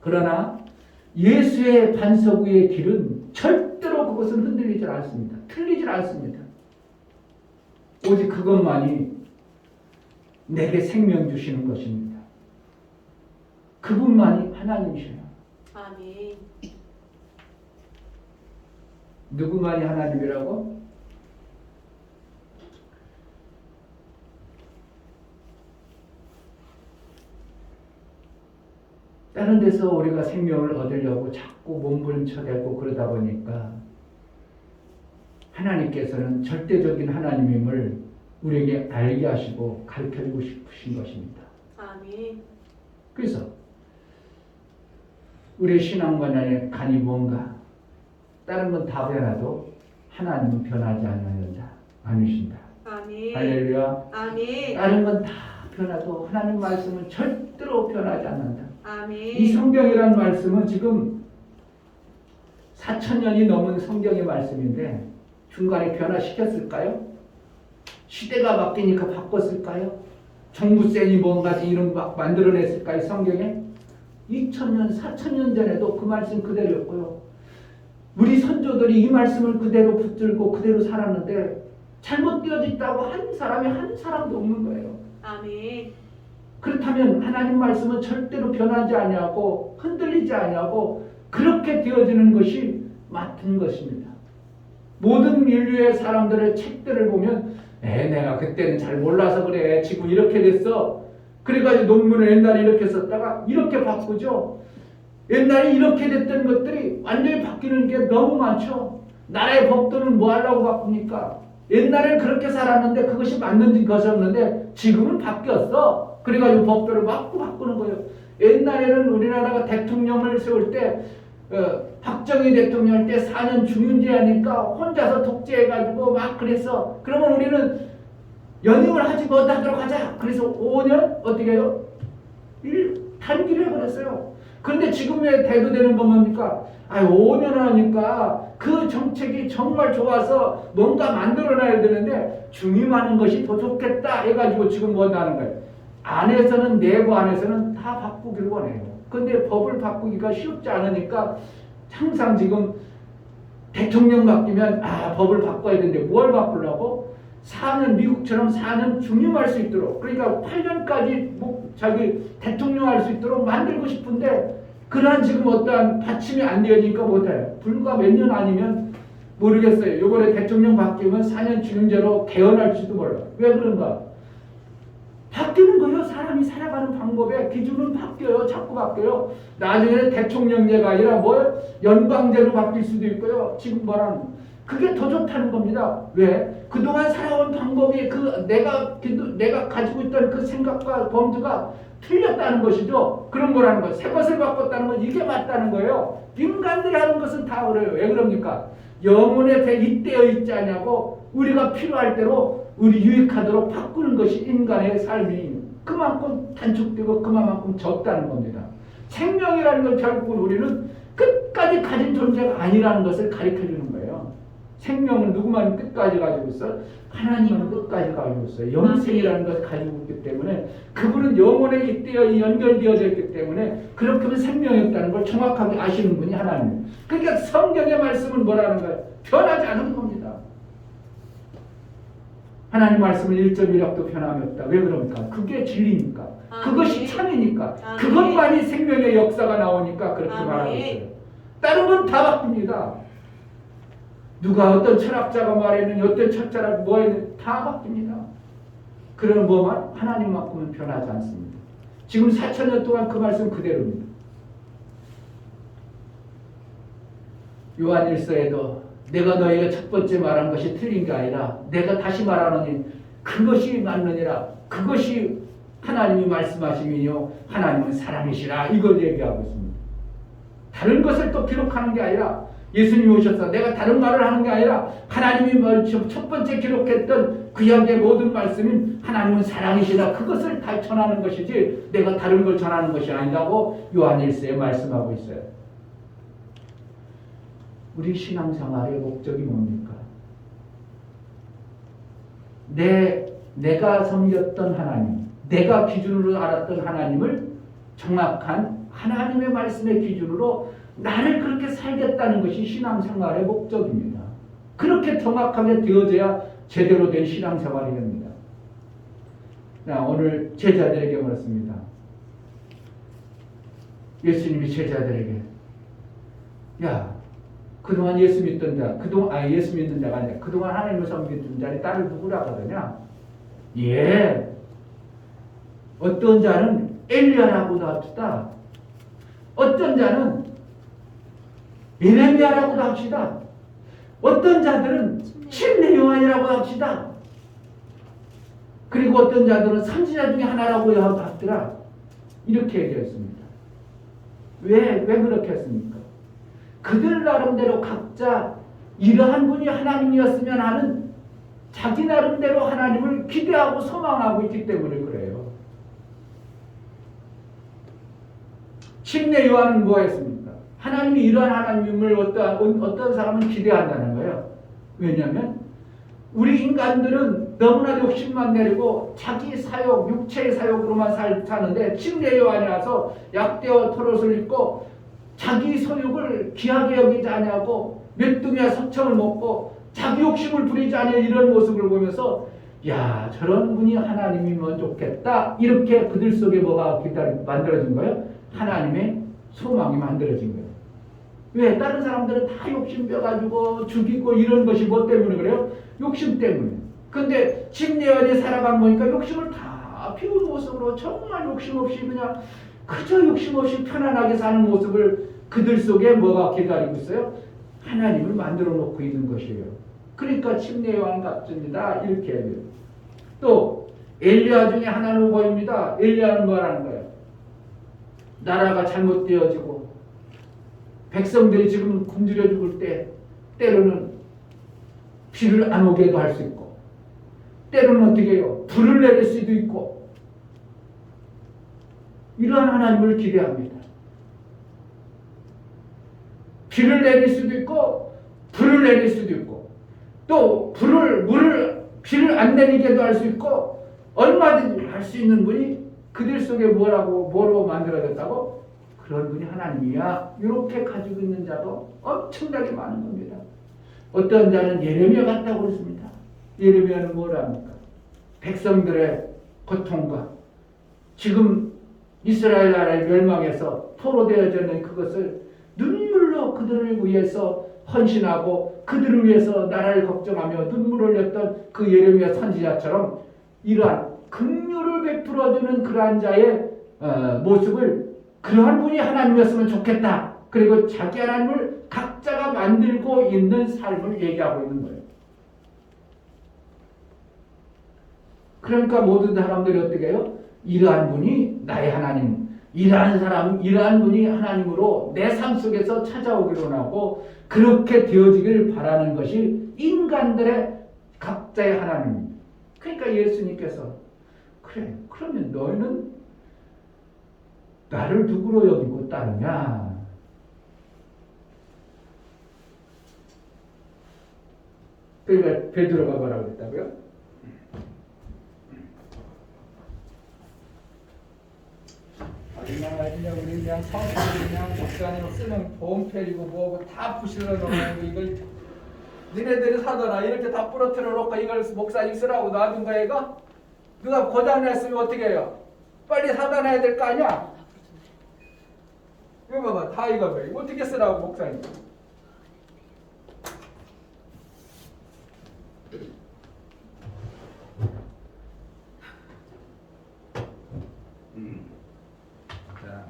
[SPEAKER 1] 그러나 예수의 반석 위의 길은 절대로 그것은 흔들리지 않습니다. 틀리지 않습니다. 오직 그것만이 내게 생명 주시는 것입니다. 그분만이 하나님이셔요.
[SPEAKER 2] 아멘.
[SPEAKER 1] 누구만이 하나님이라고? 다른 데서 우리가 생명을 얻으려고 자꾸 몸부림쳐대고 그러다 보니까 하나님께서는 절대적인 하나님임을 우리에게 알게 하시고 가르쳐주고 싶으신 것입니다.
[SPEAKER 2] 아멘.
[SPEAKER 1] 그래서 우리의 신앙관의 간이 뭔가? 다른 건 다 변해도 하나님은 변하지 않는다. 아니신다.
[SPEAKER 2] 아멘.
[SPEAKER 1] 할렐루야.
[SPEAKER 2] 아멘.
[SPEAKER 1] 다른 건 다 변화도 하나님 말씀은 절대로 변하지 않는다.
[SPEAKER 2] 아멘.
[SPEAKER 1] 이 성경이라는 말씀은 지금 4,000년이 넘은 성경의 말씀인데 중간에 변화시켰을까요? 시대가 바뀌니까 바꿨을까요? 정부세니 뭔가 이런 막 만들어냈을까요? 성경에? 2,000년, 4,000년 전에도 그 말씀 그대로였고요. 우리 선조들이 이 말씀을 그대로 붙들고 그대로 살았는데 잘못 되어졌다고 한 사람이 한 사람도 없는 거예요.
[SPEAKER 2] 아멘.
[SPEAKER 1] 그렇다면 하나님 말씀은 절대로 변하지 아니하고 흔들리지 아니하고 그렇게 되어지는 것이 맞는 것입니다. 모든 인류의 사람들의 책들을 보면 내가 그때는 잘 몰라서 그래. 지금 이렇게 됐어. 그래가지고 논문을 옛날에 이렇게 썼다가 이렇게 바꾸죠. 옛날에 이렇게 됐던 것들이 완전히 바뀌는 게 너무 많죠. 나라의 법도는 뭐 하려고 바꿉니까? 옛날엔 그렇게 살았는데 그것이 맞는 것이었는데 지금은 바뀌었어. 그래가지고 법도를 막 바꾸는 거예요. 옛날에는 우리나라가 대통령을 세울 때 박정희 대통령 때 4년 중윤제하니까 혼자서 독재해가지고 막 그랬어. 그러면 우리는 연임을 하지 못하도록 하자. 그래서 5년 어떻게 해요? 단기를 해버렸어요. 그런데 지금의 대두되는 건 뭡니까? 5년 하니까 그 정책이 정말 좋아서 뭔가 만들어놔야 되는데 중임하는 것이 더 좋겠다 해가지고 지금 뭐 하는 거예요? 안에서는 내부 안에서는 다 바꾸기를 원해요. 근데 법을 바꾸기가 쉽지 않으니까 항상 지금 대통령 바뀌면 법을 바꿔야 되는데 뭘 바꾸려고? 4년 미국처럼 4년 중임할 수 있도록 그러니까 8년까지 자기 대통령 할 수 있도록 만들고 싶은데 그러한 지금 어떠한 받침이 안 되어지니까 못해요. 불과 몇 년 아니면 모르겠어요. 요번에 대통령 바뀌면 4년 중임제로 개헌할지도 몰라. 왜 그런가? 바뀌는 거예요. 사람이 살아가는 방법에 기준은 바뀌어요. 자꾸 바뀌어요. 나중에는 대통령제가 아니라 연방제로 바뀔 수도 있고요. 지금 말하는 그게 더 좋다는 겁니다. 왜? 그동안 살아온 방법이 내가 가지고 있던 그 생각과 범주가 틀렸다는 것이죠. 그런 거라는 거예요. 새 것을 바꿨다는 건 이게 맞다는 거예요. 인간들이 하는 것은 다 그래요. 왜 그럽니까? 영혼에 잇대어 있지 않냐고 우리가 필요할 대로 우리 유익하도록 바꾸는 것이 인간의 삶이 그만큼 단축되고 그만큼 적다는 겁니다. 생명이라는 건 결국은 우리는 끝까지 가진 존재가 아니라는 것을 가르쳐주는 거예요. 생명은 누구만 끝까지 가지고 있어? 하나님은 끝까지 가지고 있어요. 영생이라는 것을 가지고 있기 때문에 그분은 영혼에 잇대어 연결되어져 있기 때문에 그렇게 하면 생명이 없다는 걸 정확하게 아시는 분이 하나님. 그러니까 성경의 말씀은 뭐라는 거예요? 변하지 않은 겁니다. 하나님 말씀은 1.1억도 변함이 없다. 왜 그럽니까? 그게 진리니까. 그것이 참이니까. 그것만이 생명의 역사가 나오니까 그렇게 말하고 있어요. 다른 건 다 바뀝니다. 누가 어떤 철학자가 말했느니 어떤 철자가 뭐 했느니 다 바뀝니다. 그런 뭐만 하나님만큼은 변하지 않습니다. 지금 4,000년 동안 그 말씀 그대로입니다. 요한일서에도 내가 너에게 첫 번째 말한 것이 틀린 게 아니라 내가 다시 말하노니 그것이 맞느니라. 그것이 하나님이 말씀하심이요 하나님은 사랑이시라. 이걸 얘기하고 있습니다. 다른 것을 또 기록하는 게 아니라 예수님이 오셔서 내가 다른 말을 하는 게 아니라 하나님이 첫 번째 기록했던 구약의 모든 말씀인 하나님은 사랑이시라. 그것을 다 전하는 것이지 내가 다른 걸 전하는 것이 아니라고 요한일서에 말씀하고 있어요. 우리 신앙생활의 목적이 뭡니까? 내가 섬겼던 하나님, 내가 기준으로 알았던 하나님을 정확한 하나님의 말씀의 기준으로 나를 그렇게 살겠다는 것이 신앙생활의 목적입니다. 그렇게 정확하게 되어져야 제대로 된 신앙생활이 됩니다. 오늘 제자들에게 물었습니다. 예수님이 제자들에게 그동안 예수 믿던 자, 예수 믿는 자가 아니라 그동안 하나님을 섬기던 자의 딸을 누구라고 하더냐? 어떤 자는 엘리야라고도 합시다. 어떤 자는 예레미야라고도 합시다. 어떤 자들은 침례 요한이라고 합시다. 그리고 어떤 자들은 선지자 중에 하나라고 하더라. 이렇게 얘기했습니다. 왜 그렇게 했습니까? 그들 나름대로 각자 이러한 분이 하나님이었으면 하는 자기 나름대로 하나님을 기대하고 소망하고 있기 때문에 그래요. 침례 요한은 뭐 했습니까? 하나님이 이러한 하나님을 어떤 사람은 기대한다는 거예요. 왜냐하면 우리 인간들은 너무나 욕심만 내리고 자기 사욕, 육체의 사욕으로만 사는데 침례 요한이 와서 약대와 털옷을 입고 자기 소욕을 귀하게 여기지 아니하고 몇둥이와 석청을 먹고 자기 욕심을 부리지 아니할 이런 모습을 보면서 야, 저런 분이 하나님이면 좋겠다. 이렇게 그들 속에 뭐가 만들어진 거예요? 하나님의 소망이 만들어진 거예요. 왜? 다른 사람들은 다 욕심 펴가지고 죽이고 이런 것이 뭐 때문에 그래요? 욕심 때문에. 근데 침례원이 살아간 보니까 욕심을 다 피운 모습으로 정말 욕심 없이 그냥 그저 욕심 없이 편안하게 사는 모습을 그들 속에 뭐가 기다리고 있어요? 하나님을 만들어 놓고 있는 것이에요. 그러니까 침례요한 같습니다. 이렇게 해요. 또 엘리야 중에 하나는 보입니다. 엘리야는 뭐라는 거예요? 나라가 잘못되어지고 백성들이 지금 굶주려 죽을 때 때로는 비를 안 오게도 할 수 있고 때로는 어떻게 해요? 불을 내릴 수도 있고 이러한 하나님을 기대합니다. 비를 내릴 수도 있고 불을 내릴 수도 있고 또 비를 안 내리게도 할 수 있고 얼마든지 할 수 있는 분이 그들 속에 뭐로 만들어졌다고? 그런 분이 하나님이야. 이렇게 가지고 있는 자도 엄청나게 많은 겁니다. 어떤 자는 예레미야 같다고 그랬습니다. 예레미야는 뭐라 합니까? 백성들의 고통과 지금 이스라엘 나라의 멸망에서 포로되어져 있는 그것을 눈물로 그들을 위해서 헌신하고 그들을 위해서 나라를 걱정하며 눈물을 흘렸던 그 예레미야 선지자처럼 이러한 긍휼을 베풀어주는 그러한 자의 모습을 그러한 분이 하나님이었으면 좋겠다. 그리고 자기 하나님을 각자가 만들고 있는 삶을 얘기하고 있는 거예요. 그러니까 모든 사람들이 어떻게 해요? 이러한 분이 나의 하나님, 이러한 분이 하나님으로 내 삶 속에서 찾아오기로 하고 그렇게 되어지길 바라는 것이 인간들의 각자의 하나님입니다. 그러니까 예수님께서 그래, 그러면 너희는 나를 누구로 여기고 따르냐? 그러니까 베드로가 뭐라고 했다고요? 그냥 우리 그냥 성경을 그냥 목사님 쓰는 보험페이고 뭐고 다 부실러 놓고 이걸 니네들이 사더라 이렇게 다 부러뜨려 놓고 이걸 목사님 쓰라고 놔둔 거야 이거? 누가 고장냈으면 어떻게 해요? 빨리 사단해야 될 거 아니야? 이거 봐봐 다 이거 봐 이거 어떻게 쓰라고 목사님? 자,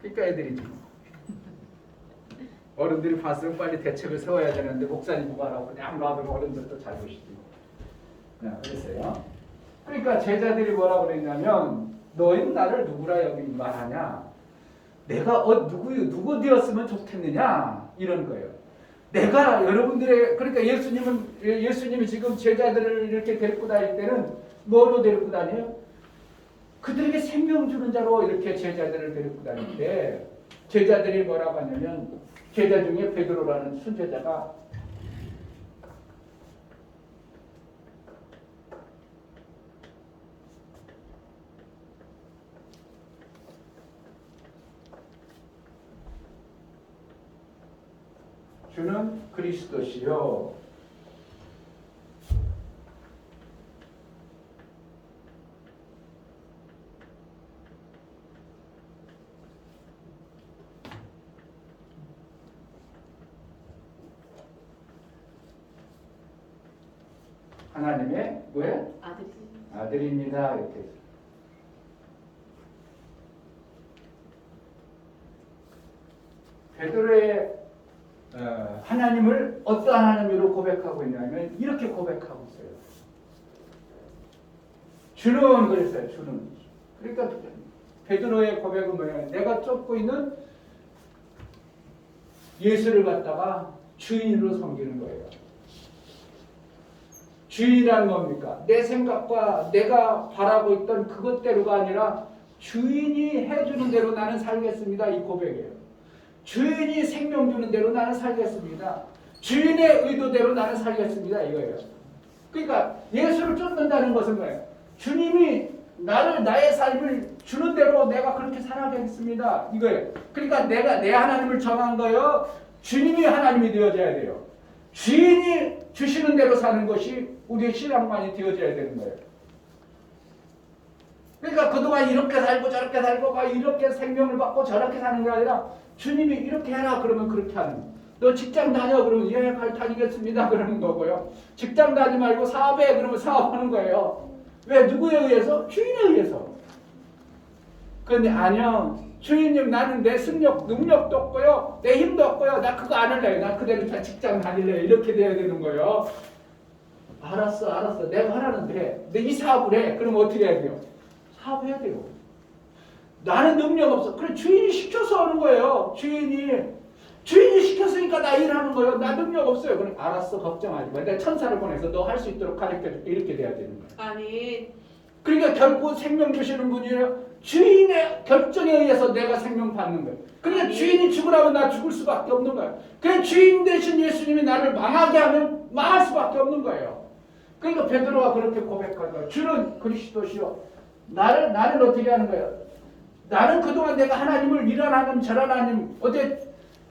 [SPEAKER 1] 그러니까 애들이 어른들이 봤으면 빨리 대책을 세워야 되는데 목사님 뭐하라고 그냥 놔두면 어른들도 잘 보시지. 그랬어요. 그러니까 제자들이 뭐라고 그랬냐면 너희는 나를 누구라 여기 말하냐? 내가 누구 되었으면 좋겠느냐? 이런 거예요. 내가 여러분들의 그러니까 예수님이 지금 제자들을 이렇게 데리고 다닐 때는 뭐로 데리고 다녀요? 그들에게 생명 주는 자로 이렇게 제자들을 데리고 다닐 때 제자들이 뭐라고 하냐면 제자 중에 베드로라는 순제자가 주는 그리스도시요 하나님의 뭐예요? 아들입니다. 이렇게 베드로의 하나님을 어떠한 하나님으로 고백하고 있냐면 이렇게 고백하고 있어요. 주는 그랬어요. 주는. 그러니까 베드로의 고백은 뭐냐면 내가 쫓고 있는 예수를 갖다가 주인으로 섬기는 거예요. 주인이란 뭡니까? 내 생각과 내가 바라고 있던 그것대로가 아니라 주인이 해주는 대로 나는 살겠습니다. 이 고백이에요. 주인이 생명 주는 대로 나는 살겠습니다. 주인의 의도대로 나는 살겠습니다. 이거예요. 그러니까 예수를 쫓는다는 것은 뭐예요? 주님이 나의 삶을 주는 대로 내가 그렇게 살아가겠습니다. 이거예요. 그러니까 내가 내 하나님을 정한 거요. 주님이 하나님이 되어져야 돼요. 주인이 주시는 대로 사는 것이 우리의 신앙만이 되어져야 되는 거예요. 그러니까 그동안 이렇게 살고 저렇게 살고 막 이렇게 생명을 받고 저렇게 사는 게 아니라 주님이 이렇게 해라 그러면 그렇게 하는 거예요. 너 직장 다녀 그러면 예, 다니겠습니다 그러는 거고요. 직장 다니지 말고 사업해 그러면 사업하는 거예요. 왜? 누구에 의해서? 주인에 의해서. 그런데 아니요. 주인님 나는 내 능력도 없고요. 내 힘도 없고요. 나 그거 안 할래요. 나 그대로 다 직장 다닐래요. 이렇게 돼야 되는 거예요. 알았어. 내가 하라는데 해. 근데 이 사업을 해. 그럼 어떻게 해야 돼요? 사업해야 돼요. 나는 능력 없어. 그래 주인이 시켜서 하는 거예요. 주인이 시켰으니까 나 일하는 거예요. 나 능력 없어요. 그럼 알았어. 걱정하지 마. 내가 천사를 보내서 너 할 수 있도록 가르쳐줄게. 이렇게 돼야 되는 거예요.
[SPEAKER 2] 아멘.
[SPEAKER 1] 그러니까 결국 생명 주시는 분이에요. 주인의 결정에 의해서 내가 생명 받는 거예요. 그러니까
[SPEAKER 2] 아멘.
[SPEAKER 1] 주인이 죽으라면 나 죽을 수밖에 없는 거예요. 그래 주인 대신 예수님이 나를 망하게 하면 망할 수밖에 없는 거예요. 그러니까 베드로가 그렇게 고백한 거예요. 주는 그리스도시요. 나는 어떻게 하는 거예요? 나는 그동안 내가 하나님을 이런 하나님 저런 하나님 어제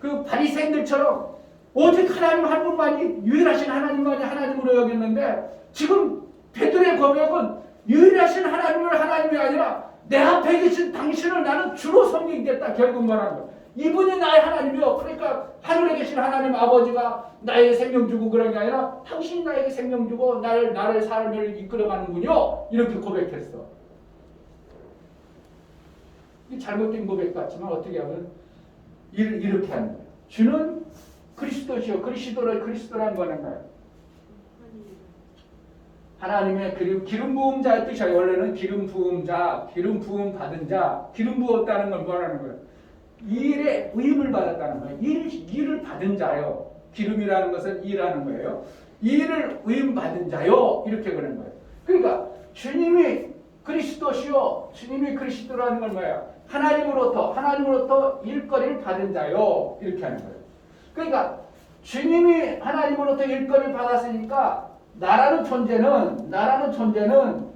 [SPEAKER 1] 그 바리새인들처럼 오직 하나님 한 분만이 유일하신 하나님만이 하나님으로 여겼는데 지금 베드로의 고백은 유일하신 하나님을 하나님이 아니라 내 앞에 계신 당신을 나는 주로 섬기겠다. 결국 말하는 거예요. 이분이 나의 하나님이요. 그러니까 하늘에 계신 하나님 아버지가 나에게 생명 주고 그런 게 아니라 당신이 나에게 생명 주고 나를 삶을 이끌어가는군요. 이렇게 고백했어. 이 잘못된 고백 같지만 어떻게 하면 이렇게 하는 거예요. 주는 그리스도시요. 그리스도라는 거는 뭐예요? 하나님의 기름 부은 자의 뜻이에요. 원래는 기름 부은 자, 기름 부음 받은 자, 기름 부었다는 걸 뭐라는 거예요? 일에 의임을 받았다는 거예요. 일을 받은 자요. 기름이라는 것은 일하는 거예요. 일을 의임 받은 자요. 이렇게 그러는 거예요. 그러니까 주님이 그리스도시요. 주님이 그리스도라는 건 뭐예요? 하나님으로부터 일거리를 받은 자요. 이렇게 하는 거예요. 그러니까 주님이 하나님으로부터 일거리를 받았으니까 나라는 존재는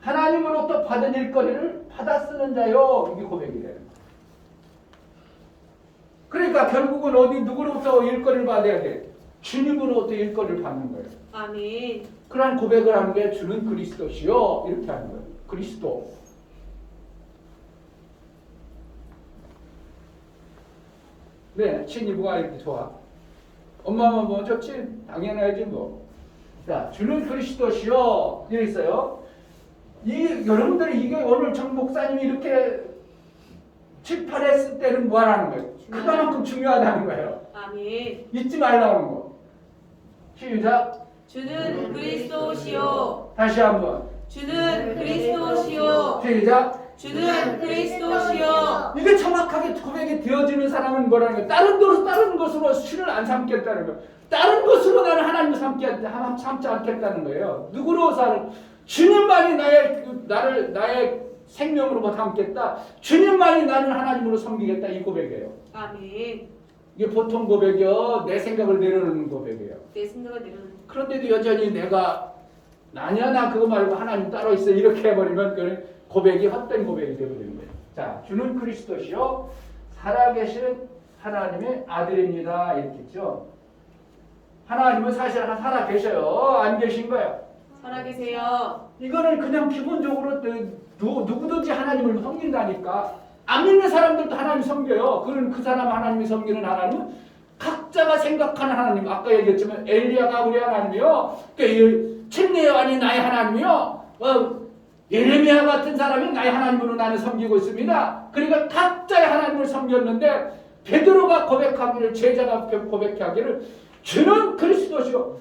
[SPEAKER 1] 하나님으로부터 받은 일거리를 받아 쓰는 자요. 이게 고백이 되는 거예요. 그러니까 결국은 누구로부터 일거리를 받아야 돼? 주님으로부터 일거리를 받는 거예요.
[SPEAKER 2] 아멘.
[SPEAKER 1] 그러한 고백을 하는 게 주는 그리스도시요. 이렇게 하는 거예요. 그리스도. 네, 친이 뭐가 이렇게 좋아? 엄마만 뭐 좋지? 당연하지 뭐. 자, 주는 그리스도시요. 이래 있어요. 여러분들이 이게 오늘 정 목사님이 이렇게 집팔했을 때는 뭐 하라는 거예요? 그만큼 중요하다는 거예요.
[SPEAKER 2] 아멘.
[SPEAKER 1] 잊지 말라는 거. 시작.
[SPEAKER 2] 주는 그리스도시요.
[SPEAKER 1] 다시 한번.
[SPEAKER 2] 주는 그리스도시요.
[SPEAKER 1] 시작.
[SPEAKER 2] 주는 그리스도시요.
[SPEAKER 1] 이게 정확하게 고백이 되어지는 사람은 뭐라는 거예요? 다른 것으로 신을 안 삼겠다는 거예요. 다른 것으로 나는 하나님을 삼지 않겠다는 거예요. 누구로 사는? 주님만이 나의 생명으로 삼겠다. 주님만이 나는 하나님으로 섬기겠다. 이 고백이에요.
[SPEAKER 2] 아멘.
[SPEAKER 1] 이게 보통 고백이요. 내 생각을 내려놓는 고백이에요.
[SPEAKER 2] 내 생각을 내려놓는.
[SPEAKER 1] 그런데도 여전히 내가 아니야 나 그거 말고 하나님 따로 있어 이렇게 해버리면 그 고백이 헛된 고백이 되어버리는 거예요. 자, 주는 그리스도시요 살아계신 하나님의 아들입니다. 이렇게 했죠. 하나님은 사실 살아계셔요. 안 계신 거예요.
[SPEAKER 2] 살아계세요.
[SPEAKER 1] 이거는 그냥 기본적으로 누구든지 하나님을 섬긴다니까. 안 믿는 사람들도 하나님 섬겨요. 그 사람 하나님이 섬기는 하나님은 각자가 생각하는 하나님. 아까 얘기했지만 엘리야가 우리 하나님이요. 칠레요한이 나의 하나님이요. 예레미야 같은 사람이 나의 하나님으로 나는 섬기고 있습니다. 그러니까 각자의 하나님을 섬겼는데 베드로가 고백하기를 제자가 고백하기를 주는 그리스도시요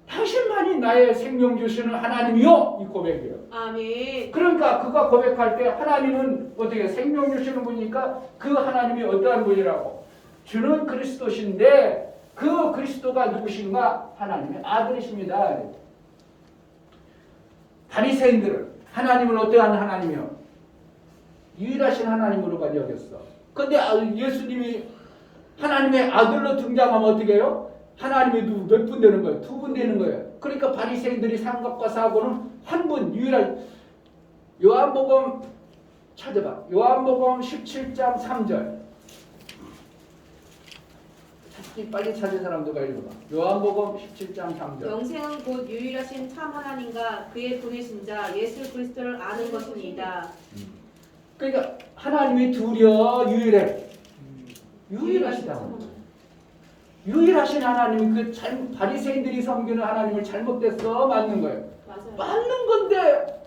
[SPEAKER 1] 당신만이 나의 생명 주시는 하나님이요. 이 고백이에요.
[SPEAKER 2] 아멘.
[SPEAKER 1] 그러니까 그가 고백할 때 하나님은 어떻게 생명 주시는 분이니까 그 하나님이 어떠한 분이라고? 주는 그리스도신데 그 그리스도가 누구신가? 하나님의 아들이십니다. 바리새인들은 하나님을 어떠한 하나님이요? 유일하신 하나님으로만 여겼어. 근데 예수님이 하나님의 아들로 등장하면 어떻게 해요? 하나님이 몇 분 되는 거예요? 2분 되는 거예요. 그러니까 바리새인들이 삼각과 사고는 한 분 유일한. 요한복음 찾아봐. 요한복음 17장 3절. 빨리 찾은 사람 누가 읽어봐. 요한복음 17장 3절.
[SPEAKER 2] 영생은 곧 유일하신 참 하나님과 그의 보내신 자 예수 그리스도를 아는 것입니다.
[SPEAKER 1] 그러니까 하나님이 둘이여 유일해. 유일하시다. 유일하신 하나님이 그 바리새인들이 섬기는 하나님을 잘못됐어 맞는 거예요.
[SPEAKER 2] 맞아요.
[SPEAKER 1] 맞는 건데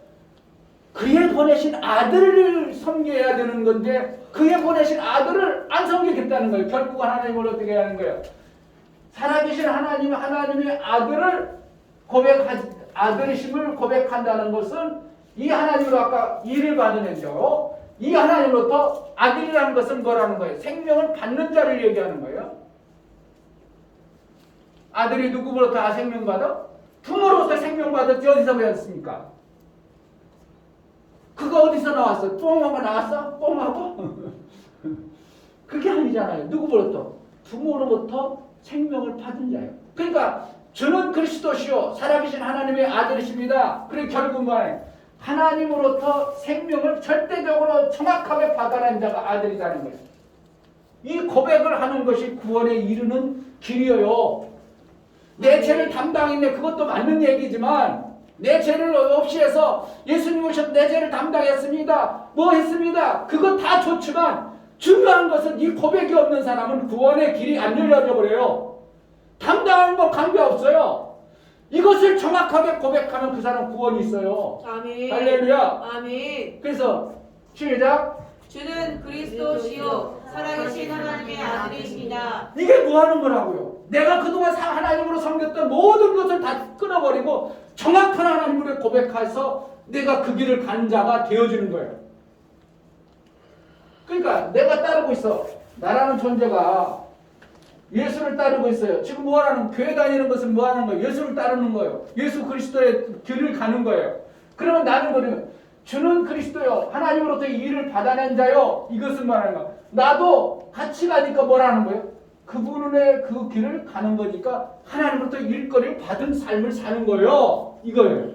[SPEAKER 1] 그의 보내신 아들을 섬겨야 되는 건데 그의 보내신 아들을 안 섬기겠다는 거예요. 결국 하나님을 어떻게 하는 거예요? 살아계신 하나님의 아들을 아들이심을 고백한다는 것은 이 하나님으로 아까 일을 받으면요. 이 하나님으로부터 아들이라는 것은 뭐라는 거예요? 생명을 받는 자를 얘기하는 거예요. 아들이 누구로부터 생명 받아? 부모로부터 생명 받았지 어디서 배웠습니까? 그거 어디서 나왔어? 뽕하고 나왔어? 뽕하고? 그게 아니잖아요. 누구로부터? 부모로부터 생명을 받은 자예요. 그러니까 주는 그리스도시요 살아계신 하나님의 아들이십니다. 그리고 결국 뭐예요? 하나님으로부터 생명을 절대적으로 정확하게 받아낸 자가 아들이라는 거예요. 이 고백을 하는 것이 구원에 이르는 길이에요. 내 죄를 담당했네. 그것도 맞는 얘기지만 내 죄를 없이 해서 예수님 오셔서 내 죄를 담당했습니다. 뭐 했습니다. 그거 다 좋지만 중요한 것은 이 고백이 없는 사람은 구원의 길이 안 열려져 버려요. 담당한 거 관계없어요. 이것을 정확하게 고백하면 그 사람 구원이 있어요.
[SPEAKER 2] 아멘.
[SPEAKER 1] 할렐루야.
[SPEAKER 2] 아멘.
[SPEAKER 1] 그래서 시작.
[SPEAKER 2] 주는 그리스도시요 살아계신 하나님의 아들이십니다.
[SPEAKER 1] 이게 뭐 하는 거라고요? 내가 그동안 하나님으로 섬겼던 모든 것을 다 끊어버리고 정확한 하나님으로 고백해서 내가 그 길을 가는 자가 되어지는 거예요. 그러니까 내가 따르고 있어. 나라는 존재가 예수를 따르고 있어요. 지금 뭐 하는 교회 다니는 것은 뭐 하는 거예요? 예수를 따르는 거예요. 예수 그리스도의 길을 가는 거예요. 그러면 나는 그러면 주는 그리스도요 하나님으로부터 이 일을 받아낸 자요 이것은 말하는 거야. 나도 같이 가니까 뭐라는 거예요? 그분의 그 길을 가는 거니까 하나님으로부터 일거리를 받은 삶을 사는 거예요. 이거예요.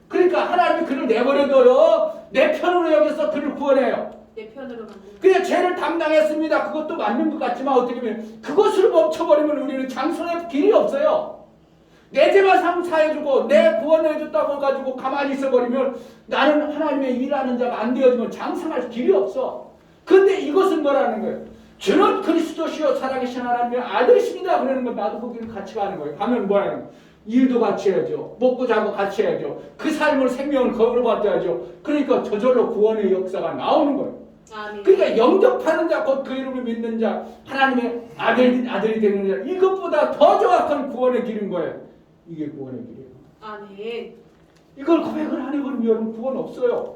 [SPEAKER 1] 그러니까 하나님이 그를 내버려둬요. 내 편으로 여기서 그를 구원해요.
[SPEAKER 2] 내 편으로 만든.
[SPEAKER 1] 그냥 죄를 담당했습니다. 그것도 맞는 것 같지만 어떻게 보면 그것을 멈춰버리면 우리는 장성의 길이 없어요. 내 죄만 사해주고 내 구원해줬다고 해가지고 가만히 있어버리면 나는 하나님의 일하는 자가 안 되어지면 장성할 길이 없어. 근데 이것은 뭐라는 거예요? 주는 그리스도시요 살아계신 하나님의 아들이십니다. 그러는 건 나도 거기를 같이 가는 거예요. 가면 뭐라는 거예요? 일도 같이 해야죠. 먹고 자고 같이 해야죠. 그 삶을 생명을 거울로 받아야죠. 그러니까 저절로 구원의 역사가 나오는 거예요.
[SPEAKER 2] 아멘.
[SPEAKER 1] 그러니까 영접하는 자, 곧 그 이름을 믿는 자, 하나님의 아들이 되는 자, 이것보다 더 정확한 구원의 길인 거예요. 이게 구원의 길이에요.
[SPEAKER 2] 아멘.
[SPEAKER 1] 이걸 고백을 안 해버리면 여러분 구원 없어요.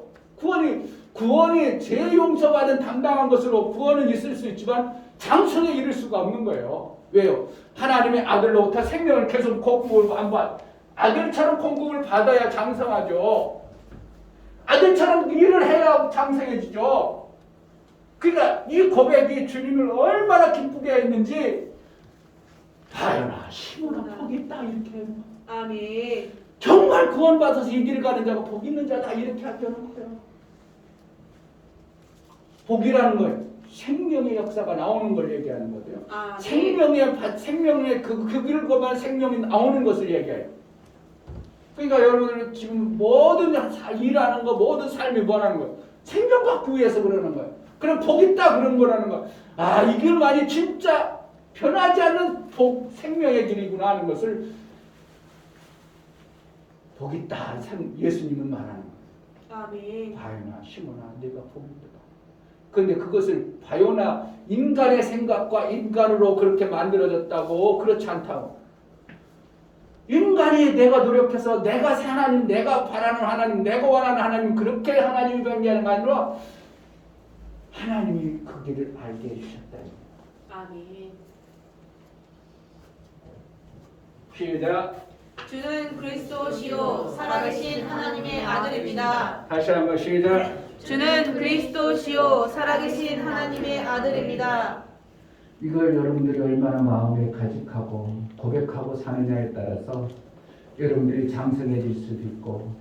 [SPEAKER 1] 구원이 죄 용서받은 당당한 것으로 구원은 있을 수 있지만 장성에 이를 수가 없는 거예요. 왜요? 하나님의 아들로부터 생명을 계속 공급을 안 받. 아들처럼 공급을 받아야 장성하죠. 아들처럼 일을 해야 장성해지죠. 그러니까 이 고백이 주님을 얼마나 기쁘게 했는지 다연아 시몬아 복이 있다 이렇게 해요.
[SPEAKER 2] 아멘.
[SPEAKER 1] 정말 구원받아서 이 길을 가는 자가 복 있는 자다 이렇게 하려는 거예요. 복이라는 거예요. 생명의 역사가 나오는 걸 얘기하는 거예요. 생명의 그 길을 거만 생명이 나오는 것을 얘기해요. 그러니까 여러분들 지금 모든 일하는 거 모든 삶이 뭐라는 거예요? 생명 받기 위해서 그러는 거예요. 그럼 복 있다 그런 거라는 거예요. 아, 이 길만이 진짜 변하지 않는 복, 생명의 길이구나 하는 것을 복 있다 예수님은 말하는 거예요.
[SPEAKER 2] 아멘.
[SPEAKER 1] 바요나 시몬아 네가 복 있다. 그런데 그것을 바요나 인간의 생각과 인간으로 그렇게 만들어졌다고 그렇지 않다고. 인간이 내가 노력해서 내가 하나님, 내가 바라는 하나님, 내가 원하는 하나님 그렇게 하나님이 변개하는 게 아니라 하나님이 그 길을 알게 해주셨다.
[SPEAKER 2] 아멘.
[SPEAKER 1] 시작.
[SPEAKER 2] 주는 그리스도시요 살아계신 하나님의 아들입니다.
[SPEAKER 1] 다시 한번 시작.
[SPEAKER 2] 주는 그리스도시요 살아계신 하나님의 아들입니다.
[SPEAKER 1] 이걸 여러분들이 얼마나 마음에 가직하고 고백하고 사느냐에 따라서 여러분들이 장성해질 수도 있고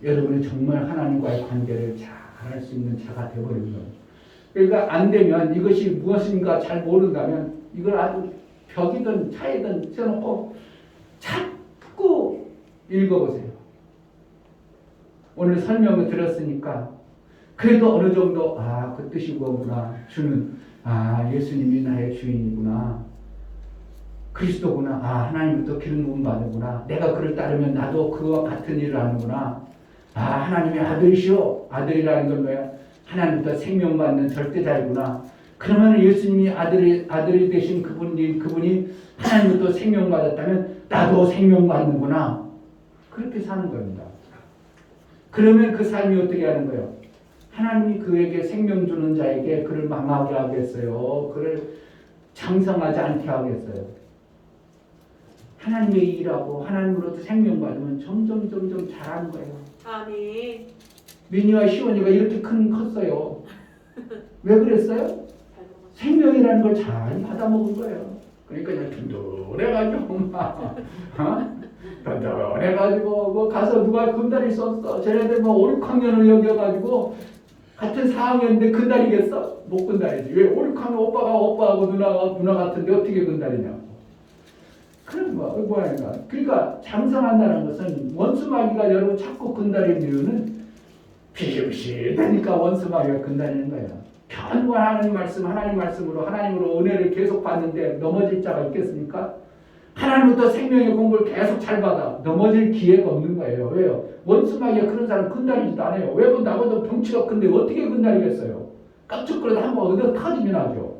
[SPEAKER 1] 여러분이 정말 하나님과의 관계를 잘 할 수 있는 자가 되어버리는 거예요. 그러니까 안 되면 이것이 무엇인가 잘 모른다면 이걸 아주 벽이든 차이든 써놓고 자꾸 읽어보세요. 오늘 설명을 들었으니까 그래도 어느 정도 그 뜻이 뭐구나. 주는 예수님이 나의 주인이구나. 그리스도구나. 하나님부터 기름 부음 받는구나. 내가 그를 따르면 나도 그와 같은 일을 하는구나. 하나님의 아들이시오. 아들이라는 건 뭐야? 하나님부터 생명받는 절대자이구나. 그러면 예수님이 아들이 되신 그분이 하나님부터 생명받았다면 나도 생명받는구나. 그렇게 사는 겁니다. 그러면 그 삶이 어떻게 하는 거예요? 하나님이 그에게 생명 주는 자에게 그를 망하게 하겠어요. 그를 장성하지 않게 하겠어요. 하나님의 일하고 하나님으로부터 생명 받으면 점점 잘하는 거예요.
[SPEAKER 2] 아멘.
[SPEAKER 1] 민희와 시원이가 이렇게 컸어요. 왜 그랬어요? 생명이라는 걸 잘 받아먹은 거예요. 그러니까 그냥 든든해가지고 든든해가지고 가서 누가 금다리 썼어. 쟤네들 5, 6학년을 여겨가지고 같은 4학년인데 근다리겠어? 못 근다리지. 왜 5, 6학년 오빠가 오빠하고 누나 같은데 어떻게 근다리냐고. 그런 뭐야. 그러니까 장성한다는 것은 원수마귀가 여러분 자꾸 근다리는 이유는 비실비실하니까 원수마귀가 근다리는 거예요. 견고한 하나님 말씀으로 하나님으로 은혜를 계속 받는데 넘어질 자가 있겠습니까? 하나님부터 생명의 공부를 계속 잘 받아 넘어질 기회가 없는 거예요. 왜요? 원수마귀가 그런 사람 근다리지도 않아요. 왜? 나보다 덩치가 큰데 어떻게 근다리겠어요? 깜짝거려도 한번 얻어 터지면 하죠.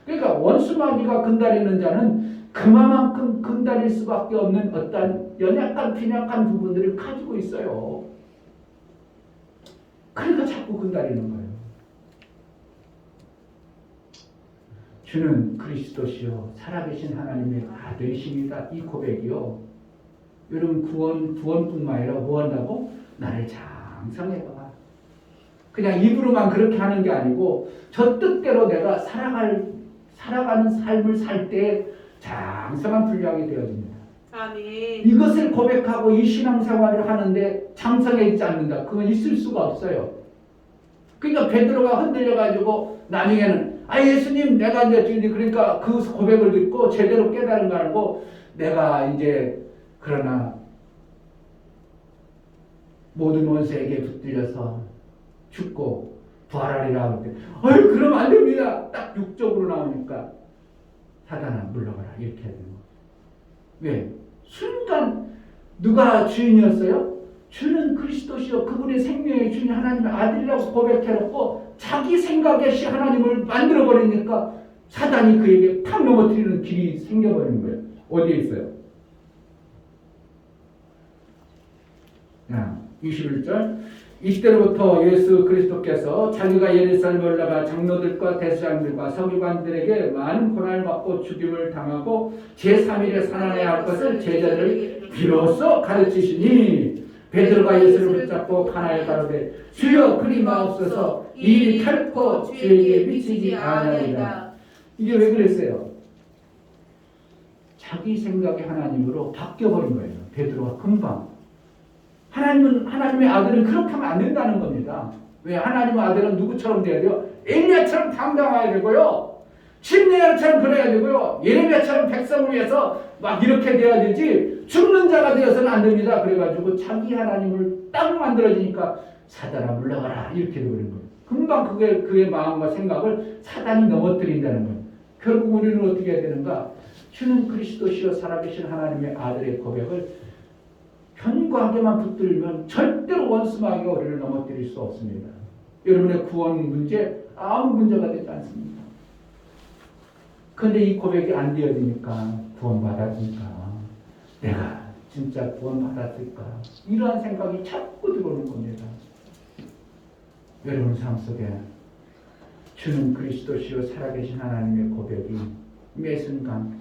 [SPEAKER 1] 그러니까 원수마귀가 근다리는 자는 그만큼 근다릴 수밖에 없는 어떤 연약한 빈약한 부분들을 가지고 있어요. 그러니까 자꾸 근다리는 거예요. 주는 그리스도시요 살아계신 하나님의 아들이십니다. 이 고백이요. 여러분 구원뿐만 아니라 뭐 한다고? 나를 장성해봐. 그냥 입으로만 그렇게 하는 게 아니고 저 뜻대로 내가 살아가는 삶을 살 때 장성한 분량이 되어집니다.
[SPEAKER 2] 아멘.
[SPEAKER 1] 이것을 고백하고 이 신앙생활을 하는데 장성해지지 않는다. 그건 있을 수가 없어요. 그러니까 베드로가 흔들려가지고 나중에는 예수님 내가 이제 주님 그러니까 그 고백을 듣고 제대로 깨달은 거 알고 내가 이제 그러나 모든 원수에게 붙들려서 죽고 부활하리라 하는데 그럼 안 됩니다. 딱 육적으로 나오니까 사단아 물러가라 이렇게 해야 되는 거예요. 왜? 순간 누가 주인이었어요? 주는 그리스도시요 그분의 생명의 주인 하나님의 아들이라고 고백해놓고 자기 생각에 하나님을 만들어버리니까 사단이 그에게 팍 넘어뜨리는 길이 생겨버리는 거예요. 어디에 있어요? 21절 이때로부터 예수 그리스도께서 자기가 예루살렘에 올라가 장로들과 대제사장들과 서기관들에게 많은 고난을 받고 죽임을 당하고 제3일에 살아나야 할 것을 제자들을 비로소 가르치시니 베드로가 예수를 붙잡고 가나에 가로되 주여 그리 마옵소서 이 일이 결코 주에게 미치지 아니하리라. 이게 왜 그랬어요? 자기 생각이 하나님으로 바뀌어버린 거예요. 베드로가 금방. 하나님의 아들은 그렇게 하면 안 된다는 겁니다. 왜? 하나님의 아들은 누구처럼 돼야 돼요? 엘리야처럼 당당해야 되고요. 심레야처럼 그래야 되고요. 예레미야처럼 백성을 위해서 막 이렇게 돼야 되지 죽는 자가 되어서는 안 됩니다. 그래가지고 자기 하나님을 딱 만들어지니까 사단아 물러가라 이렇게 되버린 거예요. 금방 그의 마음과 생각을 사단이 넘어뜨린다는 거예요. 결국 우리는 어떻게 해야 되는가? 주는 그리스도시요 살아계신 하나님의 아들의 고백을 견고하게만 붙들면 절대로 원수마귀가 우리를 넘어뜨릴 수 없습니다. 여러분의 구원 문제 아무 문제가 되지 않습니다. 그런데 이 고백이 안 되어지니까 구원받았을까? 내가 진짜 구원받았을까? 이러한 생각이 자꾸 들어오는 겁니다. 여러분 삶 속에 주는 그리스도시요 살아계신 하나님의 고백이 매 순간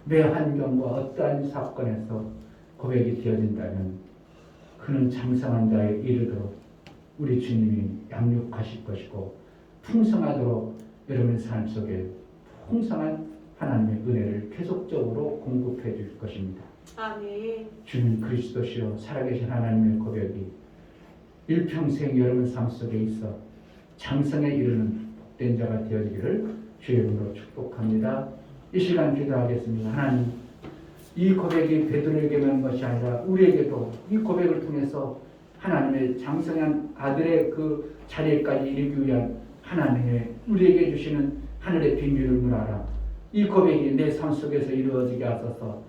[SPEAKER 1] 매 환경과 어떠한 사건에서 고백이 되어진다면 그는 장성한 자에 이르도록 우리 주님이 양육하실 것이고 풍성하도록 여러분의 삶 속에 풍성한 하나님의 은혜를 계속적으로 공급해 줄 것입니다.
[SPEAKER 2] 아멘.
[SPEAKER 1] 주님 그리스도시요 살아계신 하나님의 고백이 일평생 여러분 삶 속에 있어 장성에 이르는 복된 자가 되어지기를 주의 이름으로 축복합니다. 이 시간 기도하겠습니다. 하나님, 이 고백이 베드로에게만 것이 아니라 우리에게도 이 고백을 통해서 하나님의 장성한 아들의 그 자리에까지 이르기 위한 하나님의 우리에게 주시는 하늘의 비밀을 문하라. 이 고백이 내 삶 속에서 이루어지게 하소서.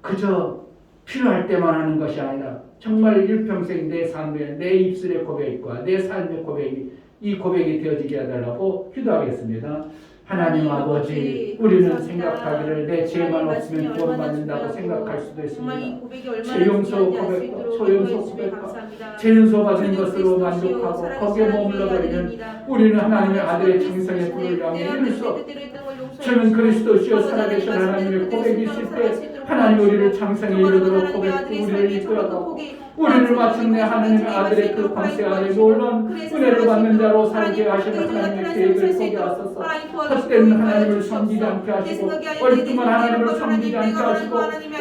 [SPEAKER 1] 그저 필요할 때만 하는 것이 아니라 정말 일평생 내 삶에 내 입술의 고백과 내 삶의 고백이 이 고백이 되어지게 해달라고 기도하겠습니다. 하나님 아버지, 우리는 생각하기를 내 죄만 없으면 구원받는다고 생각할 수도 있습니다. 죄 용서 고백과 소용서 고백과 죄 용서 받은 것으로 만족하고 거기에 머물러 버리는 우리는 하나님의 아들의 장성의 불을 향해 이룰 수 없습니다. 저는 그리스도시여 살아계신 하나님의 고백이 있을 때 하나님 우리를 장성에 이르도록 고백고 우리를 이끌어가고 우리를 마침내 하나님의 아들의 그 권세 아래 놀라운 은혜를 받는 자로 살게 하시는 하나님의 계획을 보게 하소서. 헛된 하나님을 섬기지 않게 하시고 얼뚱한 하나님을 섬기지 않게 하시고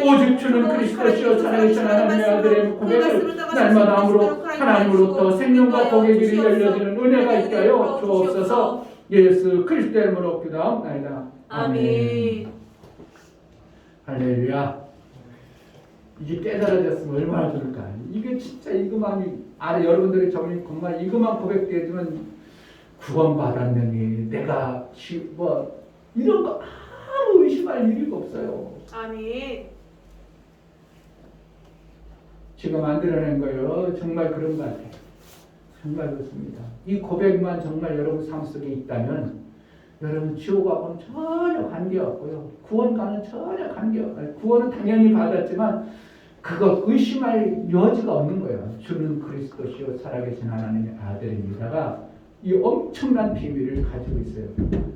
[SPEAKER 1] 오직 주는 그리스도시여 살아계신 하나님의 아들의 고백을 날마다 함으로 하나님으로부터 생명과 복의 길이 열려지는 은혜가 있게 하여 주옵소서. 예수 그리스도의 이름으로 기도하옵나이다.
[SPEAKER 2] 아멘.
[SPEAKER 1] 할렐루야. 이게 깨달아졌으면 얼마나 좋을까. 이게 진짜 이것만이 여러분들이 정말 이것만 고백되어지면 구원받았느니 내가 뭐 이런 거 아무 의심할 일이 없어요.
[SPEAKER 2] 아멘.
[SPEAKER 1] 제가 만들어낸 거예요. 정말 그런 것 같아요. 정말 그렇습니다. 이 고백만 정말 여러분 삶 속에 있다면 여러분 지옥하고는 전혀 관계없고요. 구원과는 전혀 관계없어요. 구원은 당연히 받았지만 그것 의심할 여지가 없는 거예요. 주는 그리스도시요 살아계신 하나님의 아들입니다가 이 엄청난 비밀을 가지고 있어요.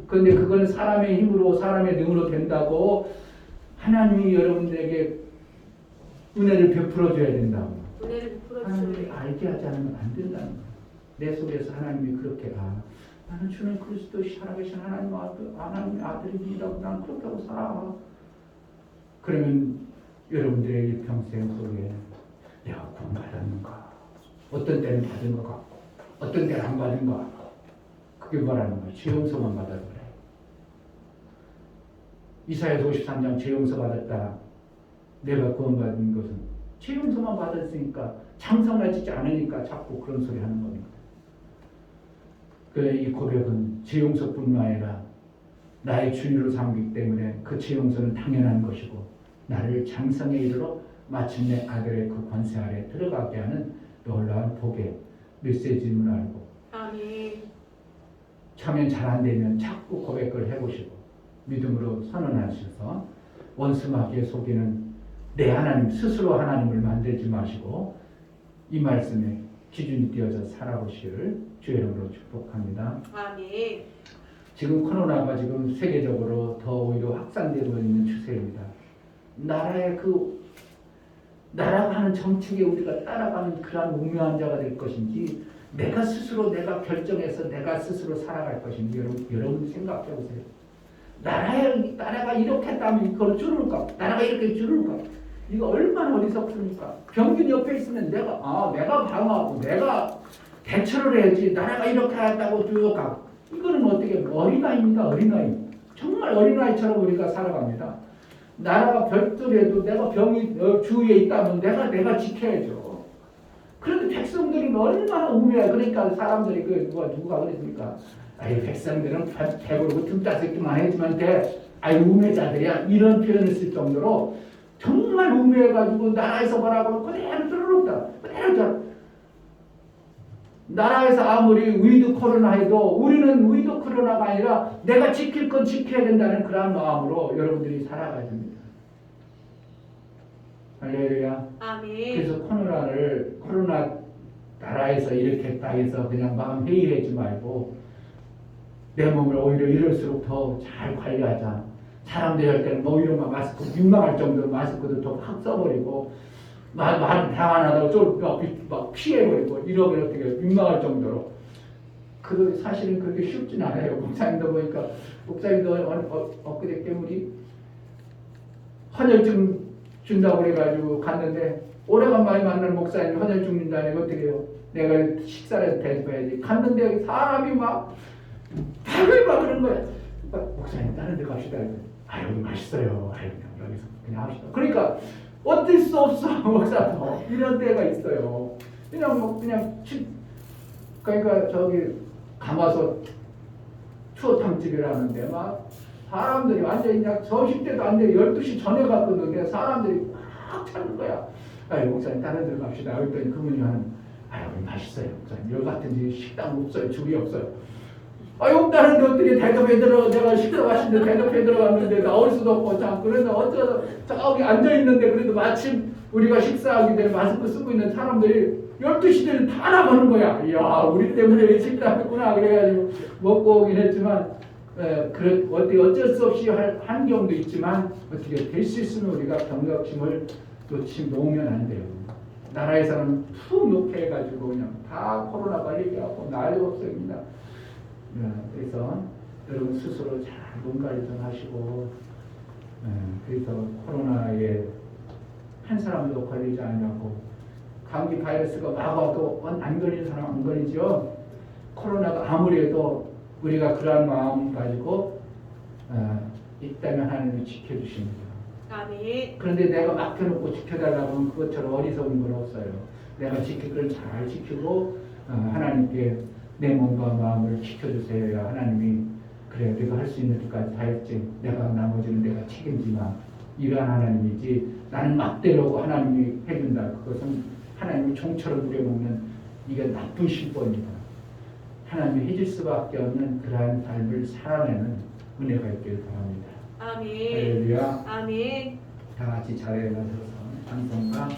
[SPEAKER 1] 그런데 그건 사람의 힘으로 사람의 능으로 된다고 하나님이 여러분들에게 은혜를 베풀어 줘야 된다고.
[SPEAKER 2] 은혜를 베풀어
[SPEAKER 1] 하나님이
[SPEAKER 2] 주시네.
[SPEAKER 1] 알게 하지 않으면 안 된다는 거예요. 내 속에서 하나님이 그렇게 나는 주는 그리스도 살아계신 하나님의 아들입니다고 난 그렇게 하고 살아. 그러면 여러분들의 일평생 속에 내가 구원받았는가? 어떤 때는 받은 것 같고 어떤 때는 안 받은 것 같고 그게 뭐라는 거야? 죄 용서만 받아도 그래. 이사야서 53장 죄 용서 받았다. 내가 구원받은 것은 죄 용서만 받았으니까 장성하지 않으니까 자꾸 그런 소리 하는 겁니다. 그래 이 고백은 죄 용서뿐만 아니라 나의 주인으로 삼기 때문에 그 죄 용서는 당연한 것이고 나를 장성에 이르러 마침내 아들의 그 권세 아래 들어가게 하는 놀라운 복의 메시지인 줄 알고
[SPEAKER 2] 아멘.
[SPEAKER 1] 처음엔 잘 안 되면 자꾸 고백을 해보시고 믿음으로 선언하셔서 원수마귀에 속이는 내 하나님 스스로 하나님을 만들지 마시고 이 말씀에 기준이 되어서 살아보시기를 주의 이름으로 축복합니다.
[SPEAKER 2] 아멘.
[SPEAKER 1] 지금 코로나가 지금 세계적으로 더 오히려 확산되고 있는 추세입니다. 나라가 하는 정책에 우리가 따라가는 그러한 우매한 자가 될 것인지 내가 스스로 내가 결정해서 내가 스스로 살아갈 것인지 여러분 생각해 보세요. 나라가 이렇게 했다면 이걸 줄을까? 나라가 이렇게 줄을까? 이거 얼마나 어리석습니까? 병균 옆에 있으면 내가 방어하고 내가 대처를 해야지. 나라가 이렇게 했다고 줄을까? 이거는 어떻게 어린아이입니다. 어린아이. 정말 어린아이처럼 우리가 살아갑니다. 나라가 별도라도 내가 병이 주위에 있다면 내가 지켜야죠. 그런데 백성들이 얼마나 우매해. 그러니까 사람들이 누가 그랬습니까? 백성들은 배부르고 틈따새끼만 해주면 돼. 우매자들이야. 이런 표현을 쓸 정도로 정말 우매해가지고 나라에서 뭐라고 그대로 들어놓다. 그대로 나라에서 아무리 위드 코로나 해도 우리는 위드 코로나가 아니라 내가 지킬 건 지켜야 된다는 그런 마음으로 여러분들이 살아가야 됩니다. 할렐루야.
[SPEAKER 2] 아멘.
[SPEAKER 1] 그래서 코로나 나라에서 이렇게 했다 해서 그냥 마음 회의하지 말고 내 몸을 오히려 이럴수록 더 잘 관리하자. 사람들이 할 때는 오히려 마스크 민망할 정도로 마스크도 더 확 써버리고 말 다 안 하다가 막 피해버리고 이러면 어떻게 민망할 정도로. 그 사실은 그렇게 쉽진 않아요. 목사님도 보니까 목사님도 엊그저께 우리 헌혈증 준다고 그래가지고 갔는데 오래간만에 만나는 목사님이 헌혈증 준다니 어떻게 해요? 내가 식사를 대접해야지. 갔는데 사람이 막 다들 막 그런 거야. 목사님 다른 데 갑시다. 아유 맛있어요. 아유 그냥 여기서 그냥 합시다. 그러니까 어쩔 수 없어 목사도 이런 때가 있어요. 그러니까 저기 가마솥 추어탕집이라는데 막 사람들이 완전히 그냥 점심 때도 안 돼. 12시 전에 갔거든요. 사람들이 막 차는 거야. 아유 목사님 다른 데로 갑시다. 그랬더니 그분이 하는 아유 맛있어요 목사님. 여기 같은 식당 없어요. 줄이 없어요. 아유 없다는데 어떻게 대접해 들어. 내가 식당 가시는데 대접해 들어갔는데 나올 수도 없고 참 그래서 어쩌다 저기 앉아있는데 그래도 마침 우리가 식사하기 전에 마스크 쓰고 있는 사람들이 12시 되면 다 나가는 거야. 이야 우리 때문에 식당 했구나. 그래가지고 먹고 오긴 했지만 어쩔 수 없이 할 환경도 있지만 어떻게 될 수 있으면 우리가 경각심을 놓으면 안 돼요. 나라에서는 푹 놓게 해가지고 그냥 다 코로나 걸리게 난리가 없습니다. 그래서 여러분 스스로 잘 몸 관리 좀 하시고 그래서 코로나에 한 사람도 걸리지 않냐고 감기 바이러스가 막 와도 안 걸리는 사람 안 걸리죠. 코로나가 아무래도 우리가 그러한 마음 가지고 있다면 하나님이 지켜주십니다.
[SPEAKER 2] 아멘.
[SPEAKER 1] 그런데 내가 맡겨놓고 지켜달라고 하면 그것처럼 어리석은 건 없어요. 내가 지킬 걸 잘 지키고 하나님께 내 몸과 마음을 지켜주세요. 하나님이 그래 내가 할 수 있는 것까지 다 했지. 내가 나머지는 내가 책임지마. 이러한 하나님이지 나는 막대라고 하나님이 해준다. 그것은 하나님이 종처럼 부려먹는 이게 나쁜 신법입니다. 하나님이 해줄 수밖에 없는 그러한 삶을 살아내는 은혜가 있기를 바랍니다.
[SPEAKER 2] 아멘.
[SPEAKER 1] 할렐루야.
[SPEAKER 2] 아멘.
[SPEAKER 1] 다 같이 자리에 일어서서 찬송가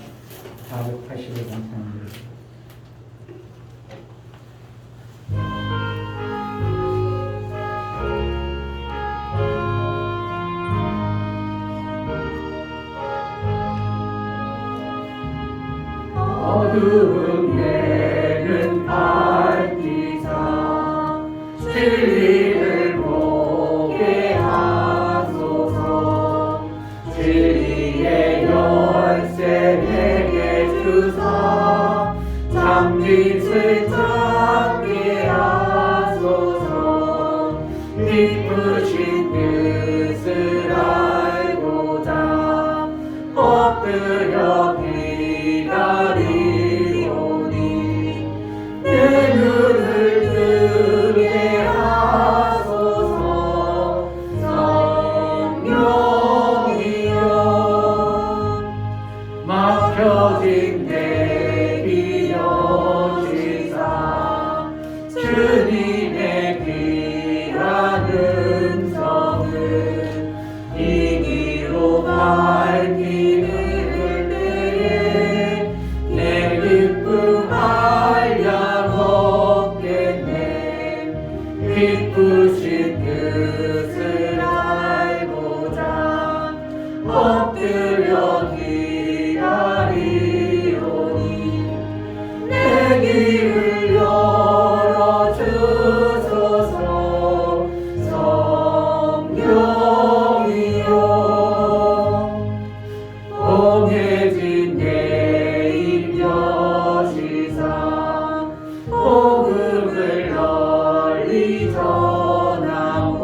[SPEAKER 1] 480을 감상합니다. 어두운 데는 밝히사 진리를 보게 하소서. 진리의 열쇠 내게 주사 잠빛을 찾게 하소서. 기쁘신 뜻을 알고자 엎드려 기다리오니 내 눈을 뜨게 하소서. 성령이여 막혀진 내 길 여시사 주님의 귀한 음성을 이 길로 밝히는 때에 내 기쁨 한량 없겠네. 기쁘신 뜻을 알고자 엎드려 기다리오니 내 길을 열어주소서. 성령이여 봉해진 내 입 여시사 복음을 널리 전하고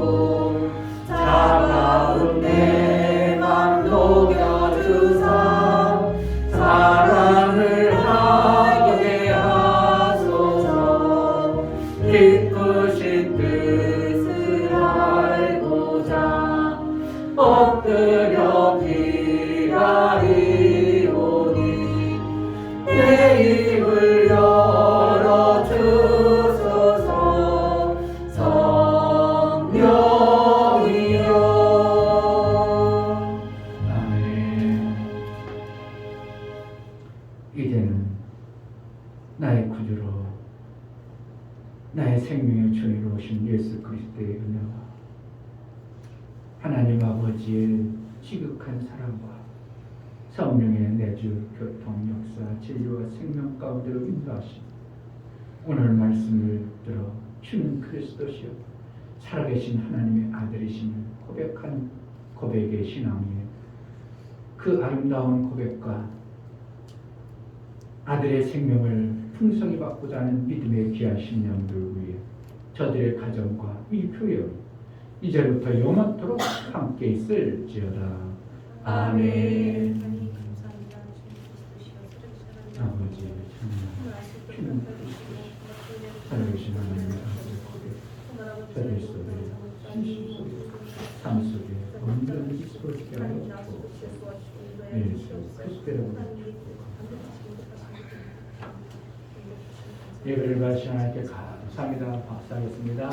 [SPEAKER 1] 차가운 내 맘 녹여주사 사랑을 하게 하소서. 기쁘신 뜻을 알고자 엎드려 기다리오니 내 입을 열어주소서. 성령이여 아멘. 이제는 나의 구주로 나의 생명의 주인으로 오신 예수 그리스도의 은혜와 하나님 아버지의 지극한 사랑과 성령의 내주, 교통, 역사, 진리와 생명 가운데로 인도하시고 오늘 말씀을 들어 주는 그리스도시여 살아계신 하나님의 아들이심을 고백한 고백의 신앙이에요. 그 아름다운 고백과 아들의 생명을 풍성히 받고자 하는 믿음의 귀한 심령들 위해 저들의 가정과 이 교회 이제부터 영원토록 함께 있을지어다. 아멘. 아버지 주님 살아계신 하나님의 아들의 고백 저들 속에 진실 속에 삶 속에 온전히 있게 하여 주옵소서. 예수 그리스도의 예배를 받으신 하나님께 감사합니다. 박수하겠습니다.